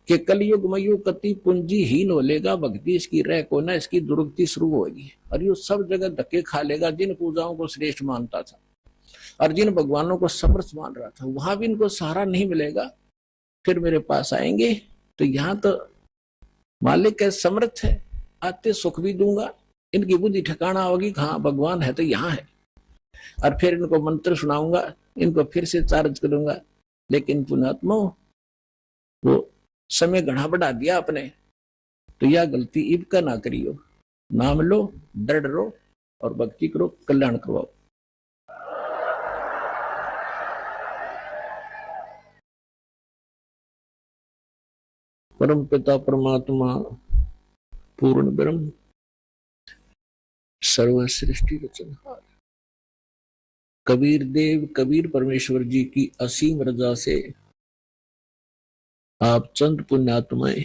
कि कलयुग में यूं कति पूंजी हीन हो लेगा, भक्ति इसकी रह को ना, इसकी दुर्गति शुरू होगी, और यू सब जगह धक्के खा लेगा। जिन पूजाओं को श्रेष्ठ मानता था और जिन भगवानों को समर्थ मान रहा था, वहां भी इनको सहारा नहीं मिलेगा। फिर मेरे पास आएंगे तो यहाँ तो मालिक है, समर्थ है, आते सुख भी दूंगा, इनकी बुद्धि ठिकाना होगी, हाँ भगवान है तो यहाँ है, और फिर इनको मंत्र सुनाऊंगा, इनको फिर से चार्ज करूंगा। लेकिन पुण्यात्मा वो समय घना बढ़ा दिया आपने, तो यह गलती इब का ना करियो। नाम लो, दृढ़ रहो और भक्ति करो, कल्याण करवाओ। परम पिता परमात्मा पूर्ण ब्रह्म सर्व सृष्टि रचनहार कबीर देव कबीर परमेश्वर जी की असीम रजा से आप चंद पुण्यात्माएं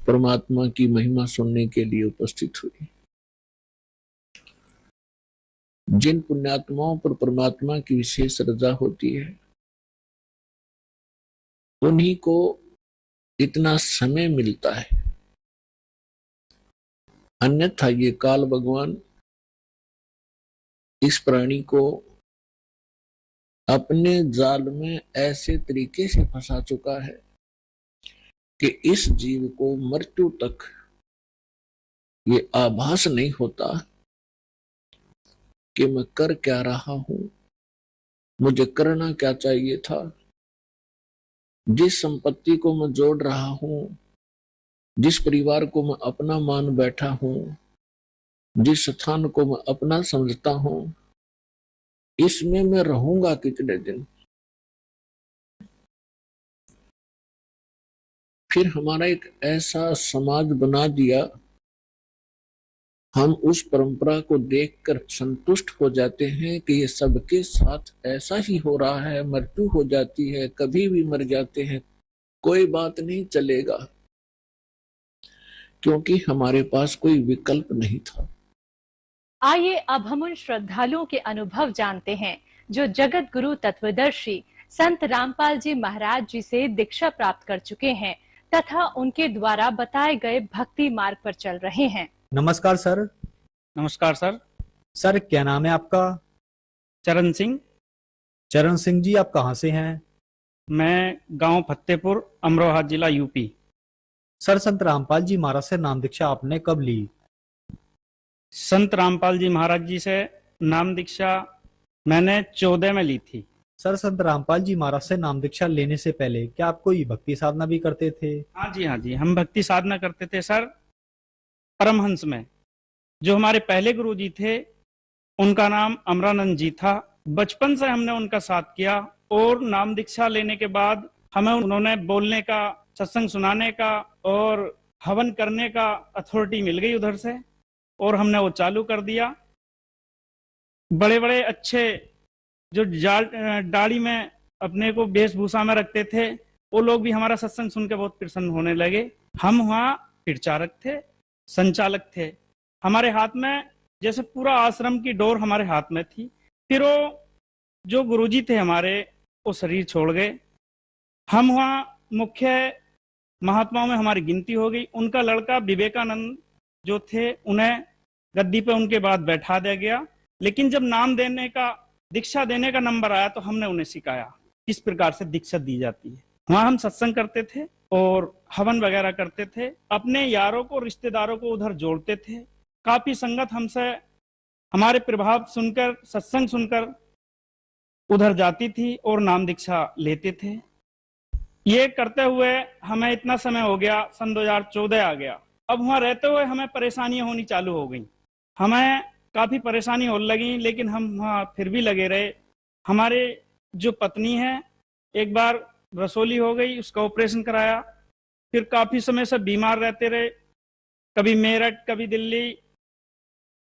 परमात्मा की महिमा सुनने के लिए उपस्थित हुई। जिन पुण्यात्माओं पर परमात्मा की विशेष रजा होती है, उन्हीं को इतना समय मिलता है, अन्यथा ये काल भगवान इस प्राणी को अपने जाल में ऐसे तरीके से फंसा चुका है कि इस जीव को मृत्यु तक ये आभास नहीं होता कि मैं कर क्या रहा हूं, मुझे करना क्या चाहिए था। जिस संपत्ति को मैं जोड़ रहा हूं, जिस परिवार को मैं अपना मान बैठा हूं, जिस स्थान को मैं अपना समझता हूं, इसमें मैं रहूंगा कितने दिन। फिर हमारा एक ऐसा समाज बना दिया, हम उस परंपरा को देखकर संतुष्ट हो जाते हैं कि ये सबके साथ ऐसा ही हो रहा है, मृत्यु हो जाती है, कभी भी मर जाते हैं, कोई बात नहीं, चलेगा, क्योंकि हमारे पास कोई विकल्प नहीं था। आइए अब हम उन श्रद्धालुओं के अनुभव जानते हैं जो जगत गुरु तत्वदर्शी संत रामपाल जी महाराज जी से दीक्षा प्राप्त कर चुके हैं तथा उनके द्वारा बताए गए भक्ति मार्ग पर चल रहे हैं। नमस्कार सर। नमस्कार सर। सर क्या नाम है आपका? चरण सिंह। चरण सिंह जी, आप कहाँ से हैं? मैं गांव फतेहपुर, अमरोहा जिला, यूपी। सर संत रामपाल जी महाराज से नाम दीक्षा आपने कब ली? संत रामपाल जी महाराज जी से नाम दीक्षा मैंने 14 में ली थी। सर संत रामपाल जी महाराज से नाम दीक्षा लेने से पहले क्या आप कोई भक्ति साधना भी करते थे? हाँ जी, हम भक्ति साधना करते थे सर। परमहंस में जो हमारे पहले गुरु जी थे उनका नाम अमरानंद जी था। बचपन से हमने उनका साथ किया और नाम दीक्षा लेने के बाद हमें उन्होंने बोलने का, सत्संग सुनाने का और हवन करने का अथॉरिटी मिल गई उधर से, और हमने वो चालू कर दिया। बड़े बड़े अच्छे जो डाली में अपने को वेशभूषा में रखते थे, वो लोग भी हमारा सत्संग सुन के बहुत प्रसन्न होने लगे। हम वहाँ प्रचारक थे, संचालक थे। हमारे हाथ में जैसे पूरा आश्रम की डोर हमारे हाथ में थी। फिर वो जो गुरुजी थे हमारे, वो शरीर छोड़ गए। हम वहाँ मुख्य महात्माओं में हमारी गिनती हो गई। उनका लड़का विवेकानंद जो थे, उन्हें गद्दी पे उनके बाद बैठा दिया गया। लेकिन जब नाम देने का, दीक्षा देने का नंबर आया तो हमने उन्हें सिखाया किस प्रकार से दीक्षा दी जाती है। वहां हम सत्संग करते थे और हवन वगैरह करते थे। अपने यारों को, रिश्तेदारों को उधर जोड़ते थे। काफी संगत हमसे, हमारे प्रभाव सुनकर, सत्संग सुनकर उधर जाती थी और नाम दीक्षा लेते थे। ये करते हुए हमें इतना समय हो गया, सन 2014 आ गया। अब वहां रहते हुए हमें परेशानियां होनी चालू हो गई। हमें काफी परेशानी होने लगी, लेकिन हम वहां फिर भी लगे रहे। हमारे जो पत्नी है, एक बार रसोली हो गई, उसका ऑपरेशन कराया। फिर काफी समय से बीमार रहते रहे, कभी मेरठ, कभी दिल्ली,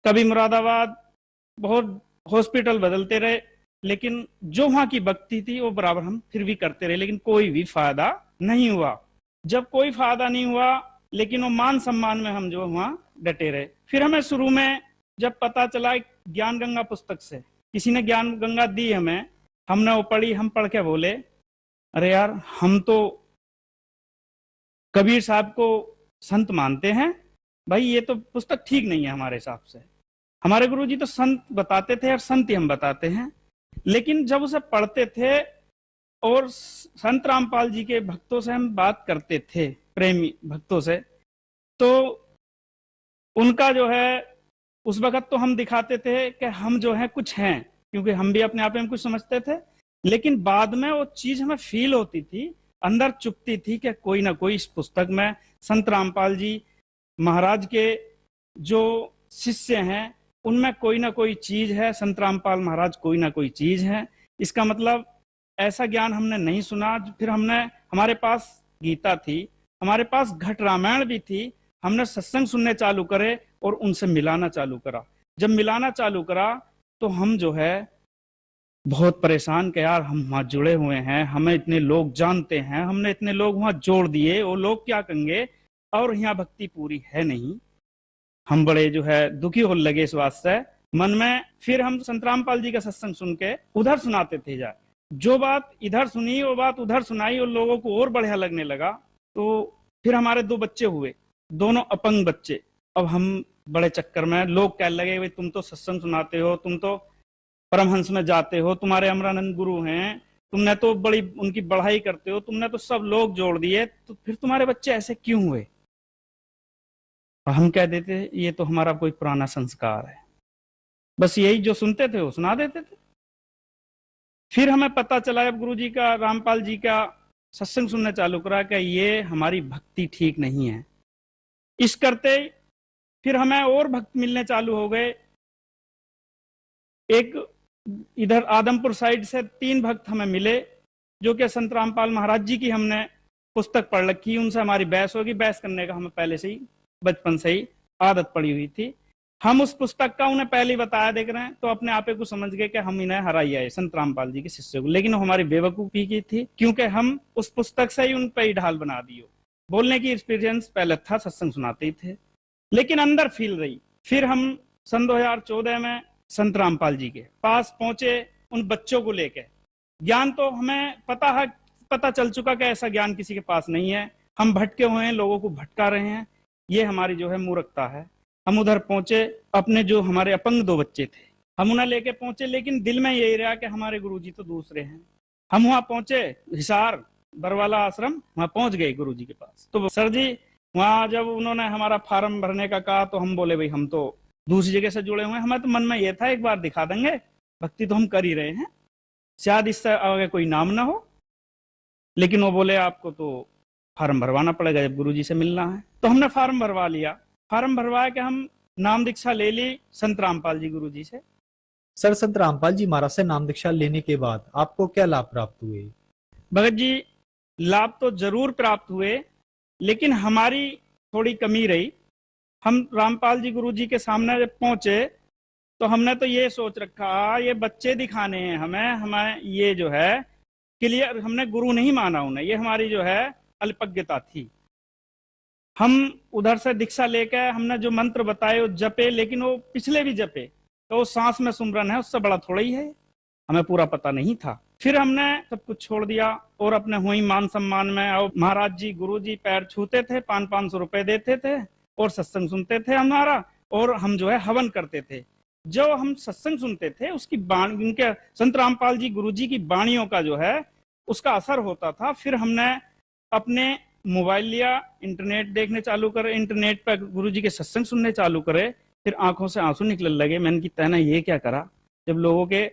कभी मुरादाबाद, बहुत हॉस्पिटल बदलते रहे। लेकिन जो वहां की भक्ति थी वो बराबर हम फिर भी करते रहे, लेकिन कोई भी फायदा नहीं हुआ। जब कोई फायदा नहीं हुआ, लेकिन वो मान सम्मान में हम जो वहां डटे रहे। फिर हमें शुरू में जब पता चला, ज्ञान गंगा पुस्तक से किसी ने ज्ञान गंगा दी हमें, हमने वो पढ़ी। हम पढ़ के बोले, अरे यार, हम तो कबीर साहब को संत मानते हैं, भाई ये तो पुस्तक ठीक नहीं है हमारे हिसाब से। हमारे गुरुजी तो संत बताते थे और संत ही हम बताते हैं। लेकिन जब उसे पढ़ते थे और संत रामपाल जी के भक्तों से हम बात करते थे, प्रेमी भक्तों से, तो उनका जो है, उस वक्त तो हम दिखाते थे कि हम जो है कुछ हैं, क्योंकि हम भी अपने आप में कुछ समझते थे। लेकिन बाद में वो चीज हमें फील होती थी, अंदर चुभती थी कि कोई ना कोई इस पुस्तक में संत रामपाल जी महाराज के जो शिष्य हैं, उनमें कोई ना कोई चीज है। संत रामपाल महाराज कोई ना कोई चीज है। इसका मतलब ऐसा ज्ञान हमने नहीं सुना। फिर हमारे पास गीता थी, हमारे पास घट रामायण भी थी। हमने सत्संग सुनने चालू करे और उनसे मिलाना चालू करा। जब मिलाना चालू करा तो हम जो है बहुत परेशान के, यार हम वहां जुड़े हुए हैं, हमें इतने लोग जानते हैं, हमने इतने लोग वहां जोड़ दिए, वो लोग क्या कहेंगे, और यहाँ भक्ति पूरी है नहीं। हम बड़े जो है दुखी होने लगे इस बात से मन में। फिर हम संत रामपाल जी का सत्संग सुन के उधर सुनाते थे जाए। जो बात इधर सुनी वो बात उधर सुनाई और लोगों को और बढ़िया लगने लगा। तो फिर हमारे 2 बच्चे हुए, दोनों अपंग बच्चे। अब हम बड़े चक्कर में, लोग कहने लगे, भाई तुम तो सत्संग सुनाते हो, तुम तो परमहंस में जाते हो, तुम्हारे अमरानंद गुरु हैं, तुमने तो बड़ी उनकी बढ़ाई करते हो, तुमने तो सब लोग जोड़ दिए, तो फिर तुम्हारे बच्चे ऐसे क्यों हुए? और हम कह देते, ये तो हमारा कोई पुराना संस्कार है, बस यही जो सुनते थे वो सुना देते थे। फिर हमें पता चला, जब गुरु जी का, रामपाल जी का सत्संग सुनना चालू करा, कि ये हमारी भक्ति ठीक नहीं है। इस करते फिर हमें और भक्त मिलने चालू हो गए। एक इधर आदमपुर साइड से 3 भक्त हमें मिले, जो कि संत रामपाल महाराज जी की हमने पुस्तक पढ़ रखी। उनसे हमारी बहस होगी, बहस करने का हमें पहले से ही, बचपन से ही आदत पड़ी हुई थी। हम उस पुस्तक का उन्हें पहले ही बताया देख रहे हैं, तो अपने आपे को समझ गए कि हम इन्हें हराई आए, संत रामपाल जी के शिष्य को। लेकिन वो हमारी बेवकूफी की थी, क्योंकि हम उस पुस्तक से ही उन पर ही ढाल बना दियो। बोलने की एक्सपीरियंस पहले था, सत्संग सुनाते ही थे, लेकिन अंदर फील रही। फिर हम सन 2014 में संत रामपाल जी के पास पहुंचे, उन बच्चों को लेकर। ज्ञान तो हमें पता चल चुका कि ऐसा ज्ञान किसी के पास नहीं है। हम भटके हुए हैं, लोगों को भटका रहे हैं, ये हमारी जो है मूर्खता है। हम उधर पहुंचे, अपने जो हमारे अपंग 2 बच्चे थे हम उन्हें लेके पहुंचे, लेकिन दिल में यही रहा कि हमारे गुरुजी तो दूसरे हैं। हम वहां पहुंचे, हिसार बरवाला आश्रम, वहां पहुंच गए गुरुजी के पास। तो सर जी, वहां जब उन्होंने हमारा फार्म भरने का कहा, तो हम बोले, भाई हम तो दूसरी जगह से जुड़े हुए हैं। हमें तो मन में यह था, एक बार दिखा देंगे, भक्ति तो हम कर ही रहे हैं, शायद इससे आगे कोई नाम ना हो। लेकिन वो बोले, आपको तो फार्म भरवाना पड़ेगा जब गुरुजी से मिलना है। तो हमने फार्म भरवा लिया। फार्म भरवा के हम नाम दीक्षा ले ली संत रामपाल जी गुरुजी से। सर, संत रामपाल जी महाराज से नाम दीक्षा लेने के बाद आपको क्या लाभ प्राप्त हुए? भगत जी, लाभ तो जरूर प्राप्त हुए, लेकिन हमारी थोड़ी कमी रही। हम रामपाल जी गुरुजी के सामने जब पहुंचे, तो हमने तो ये सोच रखा, ये बच्चे दिखाने हैं हमें ये जो है क्लियर, हमने गुरु नहीं माना उन्हें, ये हमारी जो है अल्पज्ञता थी। हम उधर से दीक्षा लेकर हमने जो मंत्र बताए वो जपे, लेकिन वो पिछले भी जपे, तो वो सांस में सुमरन है, उससे बड़ा थोड़ा ही है, हमें पूरा पता नहीं था। फिर हमने सब कुछ छोड़ दिया और अपने हुई मान सम्मान में, और महाराज जी गुरु जी पैर छूते थे, 500-500 रुपए देते थे और सत्संग सुनते थे हमारा, और हम जो है हवन करते थे। जो हम सत्संग सुनते थे उसकी बाणी, उनके संत रामपाल जी गुरु जी की बाणियों का जो है उसका असर होता था। फिर हमने अपने मोबाइल लिया, इंटरनेट देखने चालू करे, इंटरनेट पर गुरुजी के सत्संग सुनने चालू करे, फिर आंखों से आंसू निकलने लगे। मैंने की तहना ये क्या करा, जब लोगों के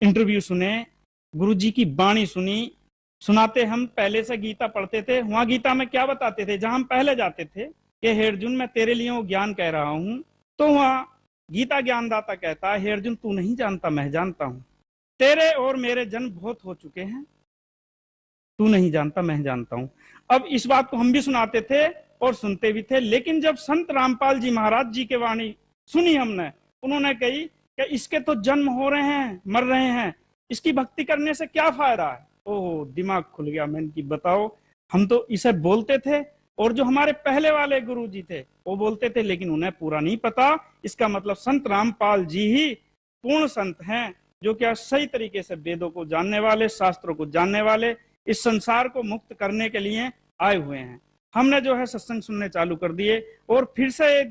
इंटरव्यू सुने, गुरुजी की बाणी सुनी, सुनाते हम पहले से गीता पढ़ते थे, वहां गीता में क्या बताते थे, जहां हम पहले जाते थे कि हे अर्जुन मैं तेरे लिए वो ज्ञान कह रहा हूं, तो वहां गीता ज्ञानदाता कहता है हे अर्जुन तू नहीं जानता मैं जानता हूं, तेरे और मेरे जन्म बहुत हो चुके हैं, तू नहीं जानता मैं जानता हूं। अब इस बात को हम भी सुनाते थे और सुनते भी थे, लेकिन जब संत रामपाल जी महाराज जी के वाणी सुनी हमने, उन्होंने कही कि इसके तो जन्म हो रहे हैं, मर रहे हैं, इसकी भक्ति करने से क्या फायदा है। ओह, दिमाग खुल गया। मैंने की बताओ, हम तो इसे बोलते थे और जो हमारे पहले वाले गुरु जी थे वो बोलते थे, लेकिन उन्हें पूरा नहीं पता। इसका मतलब संत रामपाल जी ही पूर्ण संत हैं, जो क्या सही तरीके से वेदों को जानने वाले, शास्त्रों को जानने वाले, इस संसार को मुक्त करने के लिए आए हुए हैं। हमने जो है सत्संग सुनने चालू कर दिए और फिर से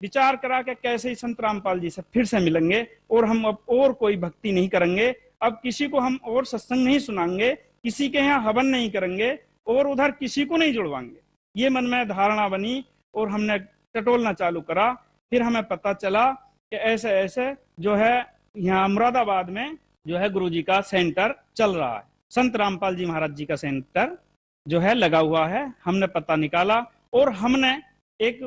विचार करा कि कैसे ही संत रामपाल जी से फिर से मिलेंगे और हम अब और कोई भक्ति नहीं करेंगे, अब किसी को हम और सत्संग नहीं सुनाएंगे, किसी के यहाँ हवन नहीं करेंगे और उधर किसी को नहीं जुड़वाएंगे। ये मन में धारणा बनी और हमने टटोलना चालू करा। फिर हमें पता चला कि ऐसे ऐसे जो है यहाँ मुरादाबाद में जो है गुरुजी का सेंटर चल रहा है, संत रामपाल जी महाराज जी का सेंटर जो है लगा हुआ है। हमने पता निकाला और हमने एक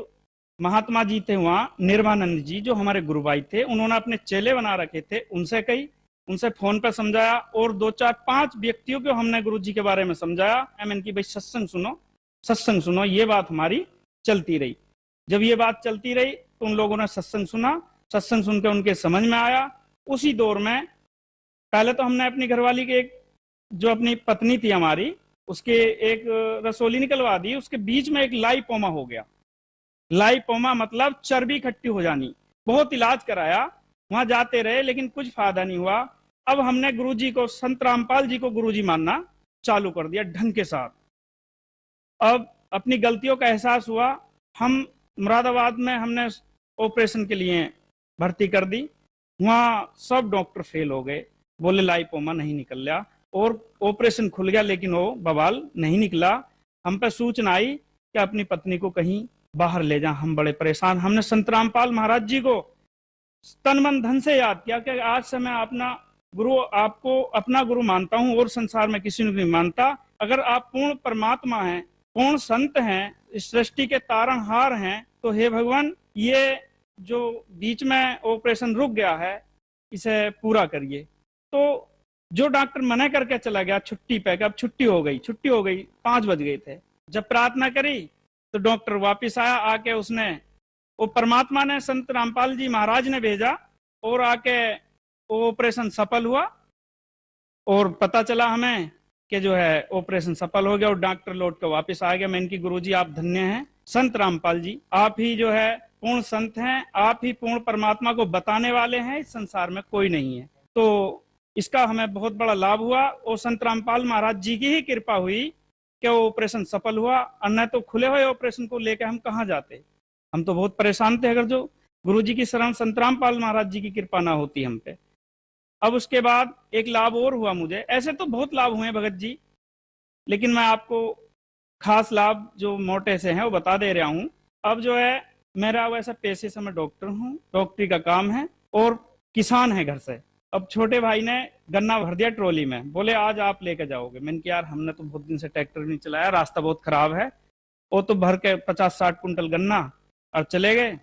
महात्मा जी थे वहाँ, निर्वानंद जी, जो हमारे गुरु भाई थे, उन्होंने अपने चेले बना रखे थे, उनसे कही, उनसे फोन पर समझाया और 2-4-5 व्यक्तियों को हमने गुरु जी के बारे में समझाया। मैंने की भाई सत्संग सुनो, सत्संग सुनो। ये बात हमारी चलती रही। जब ये बात चलती रही तो उन लोगों ने सत्संग सुना, सत्संग सुनकर उनके समझ में आया। उसी दौर में पहले तो हमने अपनी घरवाली के एक जो अपनी पत्नी थी हमारी, उसके एक रसोली निकलवा दी, उसके बीच में एक लाइपोमा हो गया। लाइपोमा मतलब चर्बी इकट्ठी हो जानी। बहुत इलाज कराया, वहां जाते रहे, लेकिन कुछ फायदा नहीं हुआ। अब हमने गुरुजी को, संत रामपाल जी को गुरुजी मानना चालू कर दिया ढंग के साथ। अब अपनी गलतियों का एहसास हुआ। हम मुरादाबाद में हमने ऑपरेशन के लिए भर्ती कर दी, वहां सब डॉक्टर फेल हो गए, बोले लाइपोमा नहीं निकल गया, और ऑपरेशन खुल गया लेकिन वो बवाल नहीं निकला। हम पे सूचना आई कि अपनी पत्नी को कहीं बाहर ले जा। हम बड़े परेशान। हमने संत रामपाल महाराज जी को तन मन धन से याद किया कि आज से मैं अपना गुरु, आपको अपना गुरु मानता हूं और संसार में किसी को नहीं मानता। अगर आप पूर्ण परमात्मा हैं, पूर्ण संत हैं, इस सृष्टि के तारणहार हैं, तो हे भगवान ये जो बीच में ऑपरेशन रुक गया है इसे पूरा करिए। तो जो डॉक्टर मना करके चला गया छुट्टी पे, अब छुट्टी हो गई, 5 बज गए थे। जब प्रार्थना करी तो डॉक्टर वापिस आया, आके उसने, वो परमात्मा ने, संत रामपाल जी महाराज ने भेजा और आके वो ऑपरेशन सफल हुआ। और पता चला हमें कि जो है ऑपरेशन सफल हो गया और डॉक्टर लौट कर वापिस आ गया। मैं इनकी गुरुजी आप धन्य हैं, संत रामपाल जी, आप ही जो है पूर्ण संत हैं, आप ही पूर्ण परमात्मा को बताने वाले हैं, इस संसार में कोई नहीं है। तो इसका हमें बहुत बड़ा लाभ हुआ और संत रामपाल महाराज जी की ही कृपा हुई कि वो ऑपरेशन सफल हुआ। अन्य तो खुले हुए ऑपरेशन को लेकर हम कहाँ जाते, हम तो बहुत परेशान थे अगर जो गुरुजी की शरण संत रामपाल महाराज जी की कृपा ना होती हम पे। अब उसके बाद एक लाभ और हुआ मुझे, ऐसे तो बहुत लाभ हुए भगत जी, लेकिन मैं आपको खास लाभ जो मोटे से हैं वो बता दे रहा हूँ। अब जो है मेरा वैसा पेशे से मैं डॉक्टर हूँ, डॉक्टरी का काम है और किसान है घर से। अब छोटे भाई ने गन्ना भर दिया ट्रॉली में, बोले आज आप लेकर जाओगे। मैंने कहा यार हमने तो बहुत दिन से ट्रैक्टर नहीं चलाया, रास्ता बहुत खराब है। वो तो भर के 50-60 कुंटल गन्ना और चले गए।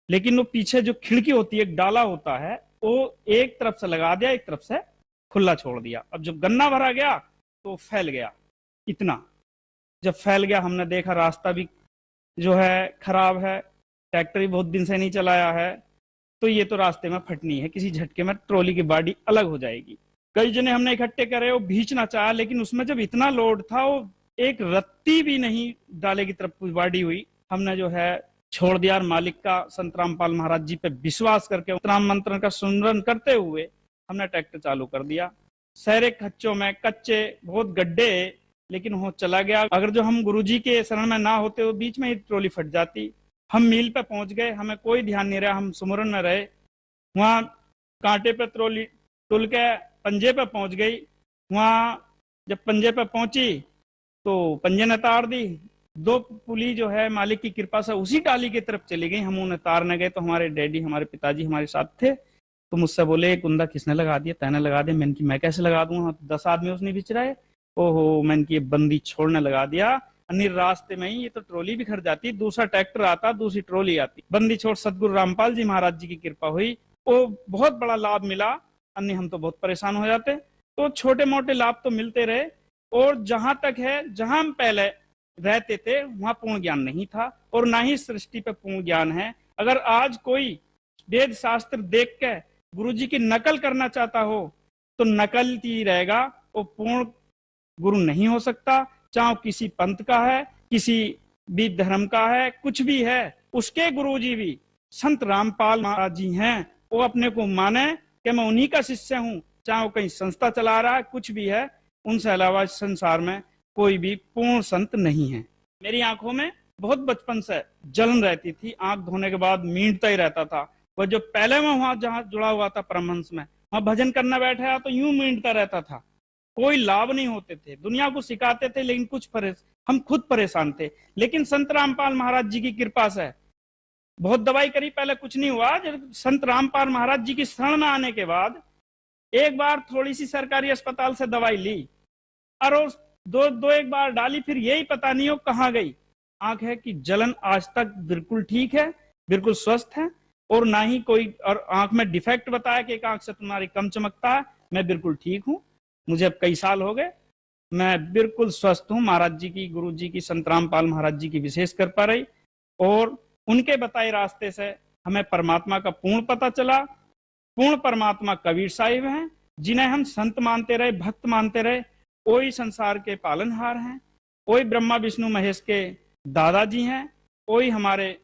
लेकिन वो पीछे जो खिड़की होती है, एक डाला होता है, वो एक तरफ से लगा दिया, एक तरफ से खुला छोड़ दिया। अब जब गन्ना भरा गया तो फैल गया इतना। जब फैल गया हमने देखा रास्ता भी जो है खराब है, ट्रैक्टर भी बहुत दिन से नहीं चलाया है, तो ये तो रास्ते में फटनी है, किसी झटके में ट्रॉली की बॉडी अलग हो जाएगी। कई जने हमने इकट्ठे करे, वो भींचना चाहा, लेकिन उसमें जब इतना लोड था वो एक रत्ती भी नहीं डाले की तरफ बाड़ी हुई। हमने जो है छोड़ दिया और मालिक का संत रामपाल महाराज जी पे विश्वास करके राम मंत्र का सुमरन करते हुए हमने ट्रैक्टर चालू कर दिया। सहरे खच्चों में कच्चे बहुत गड्ढे, लेकिन वो चला गया। अगर जो हम गुरुजी के शरण में ना होते तो बीच में ही ट्रॉली फट जाती। हम मील पे पहुंच गए, हमें कोई ध्यान नहीं रहा, हम सुमरन में रहे। वहां कांटे पे ट्रॉली तुल के पंजे पे पहुंच गई। वहां जब पंजे पे पहुंची तो पंजे ने तार दी। 2 पुली जो है मालिक की कृपा से उसी टाली की तरफ चली गई। हम उन्हें तारने गए तो हमारे डैडी, हमारे पिताजी हमारे साथ थे। तो मुझसे बोले, कुंदा किसने लगा दिया? तैने लगा दिया। मैंने की मैं कैसे लगा दूंगा, 10 आदमी उसने बिच रहे। ओहो, मैंने की बंदी छोड़ने लगा दिया। अन्य रास्ते में ही ये तो ट्रॉली भी खड़ जाती, दूसरा ट्रैक्टर आता, दूसरी ट्रॉली आती। बंदी छोड़ सदगुरु रामपाल जी महाराज जी की कृपा हुई, वो बहुत बड़ा लाभ मिला। अन्य हम तो बहुत परेशान हो जाते। तो छोटे मोटे लाभ तो मिलते रहे। और जहां तक है, जहां हम पहले रहते थे वहां पूर्ण ज्ञान नहीं था और ना ही सृष्टि पे पूर्ण ज्ञान है। अगर आज कोई वेद शास्त्र देख के गुरुजी की नकल करना चाहता हो तो नकल ही रहेगा, वो पूर्ण गुरु नहीं हो सकता। चाहे किसी पंथ का है, किसी भी धर्म का है, कुछ भी है, उसके गुरुजी भी संत रामपाल महाराज जी हैं। वो अपने को माने कि मैं उन्हीं का शिष्य हूँ, चाहे वो कहीं संस्था चला रहा है, कुछ भी है। उनसे अलावा संसार में कोई भी पूर्ण संत नहीं है। मेरी आंखों में बहुत बचपन से जलन रहती थी, आंख धोने के बाद मींटता ही रहता था। वह जो पहले मैं वहां जहां जुड़ा हुआ था परमहंस में, वहां भजन करना बैठा तो यूं मींटता रहता था। कोई लाभ नहीं होते थे, दुनिया को सिखाते थे, लेकिन हम खुद परेशान थे। लेकिन संत रामपाल महाराज जी की कृपा से बहुत दवाई करी, पहले कुछ नहीं हुआ। जब संत रामपाल महाराज जी की शरण में आने के बाद एक बार थोड़ी सी सरकारी अस्पताल से दवाई ली और एक बार डाली, फिर यही पता नहीं हो कहाँ गई। आंख है कि जलन आज तक बिल्कुल ठीक है, बिल्कुल स्वस्थ है, और ना ही कोई और आंख में डिफेक्ट बताया कि एक आंख से तुम्हारी कम चमकता है। मैं बिल्कुल ठीक हूँ, मुझे अब कई साल हो गए, मैं बिल्कुल स्वस्थ हूँ। महाराज जी की, गुरु जी की, संत रामपाल महाराज जी की विशेष कृपा रही और उनके बताए रास्ते से हमें परमात्मा का पूर्ण पता चला। पूर्ण परमात्मा कबीर साहिब हैं, जिन्हें हम संत मानते रहे, भक्त मानते रहे। कोई संसार के पालनहार हैं, कोई ब्रह्मा विष्णु महेश के दादाजी हैं, कोई हमारे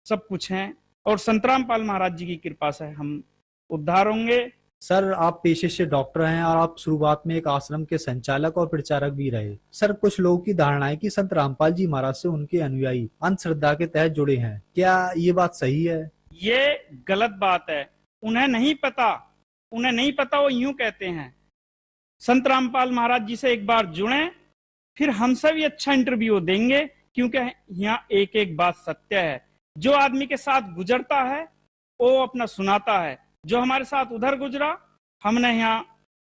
सब कुछ हैं। और संत रामपाल महाराज जी की कृपा से हम उद्धार होंगे। सर, आप पेशे से डॉक्टर हैं और आप शुरुआत में एक आश्रम के संचालक और प्रचारक भी रहे। सर, कुछ लोगों की धारणा है कि संत रामपाल जी महाराज से उनके अनुयायी अंधश्रद्धा के तहत जुड़े हैं, क्या ये बात सही है? ये गलत बात है। उन्हें नहीं पता, वो यूं कहते हैं। संत रामपाल महाराज जी से एक बार जुड़े, फिर हमसे भी अच्छा इंटरव्यू देंगे, क्योंकि यहाँ एक एक बात सत्य है। जो आदमी के साथ गुजरता है वो अपना सुनाता है। जो हमारे साथ उधर गुजरा, हमने यहाँ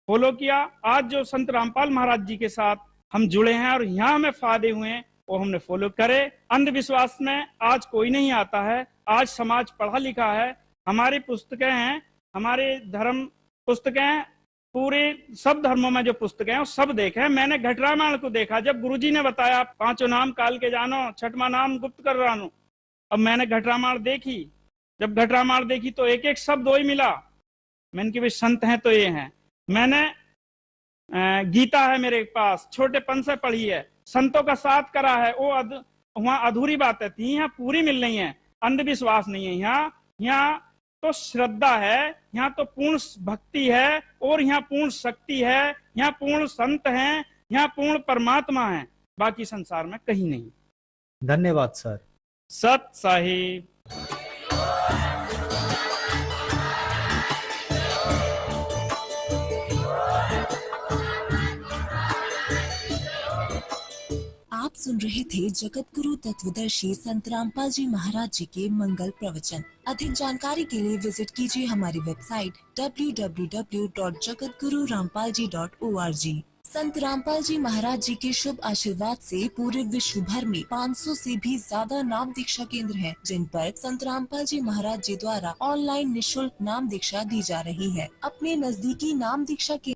फॉलो किया। आज जो संत रामपाल महाराज जी के साथ हम जुड़े हैं और यहाँ हमें फायदे हुए हैं, वो हमने फॉलो करे। अंधविश्वास में आज कोई नहीं आता है। आज समाज पढ़ा लिखा है, हमारी पुस्तकें हैं, हमारे धर्म पुस्तकें हैं, पूरे सब धर्मों में जो पुस्तकें हैं वो सब देखे। मैंने घट रामायण को देखा, जब गुरुजी ने बताया 5 नाम काल के जानो, 6वां नाम गुप्त कर रानो। अब मैंने घट रामायण देखी, जब घट रामायण देखी तो एक एक शब्द वही मिला। मैंने कि भाई संत हैं तो ये हैं। मैंने गीता है मेरे पास, छोटेपन से पढ़ी है, संतों का साथ करा है। वो वहां अधूरी बातें थी, यहाँ पूरी मिल रही है। अंधविश्वास नहीं है यहाँ तो श्रद्धा है, यहाँ तो पूर्ण भक्ति है, और यहाँ पूर्ण शक्ति है, यहाँ पूर्ण संत हैं, यहाँ पूर्ण परमात्मा है। बाकी संसार में कहीं नहीं। धन्यवाद सर। सत साहिब। आप सुन रहे थे जगत गुरु तत्वदर्शी संत रामपाल जी महाराज जी के मंगल प्रवचन। अधिक जानकारी के लिए विजिट कीजिए हमारी वेबसाइट www.jagatgururampalji.org। संत रामपाल जी महाराज जी के शुभ आशीर्वाद से पूरे विश्व भर में 500 से भी ज्यादा नाम दीक्षा केंद्र हैं, जिन पर संत रामपाल जी महाराज जी द्वारा ऑनलाइन निशुल्क नाम दीक्षा दी जा रही है। अपने नजदीकी नाम दीक्षा केंद्र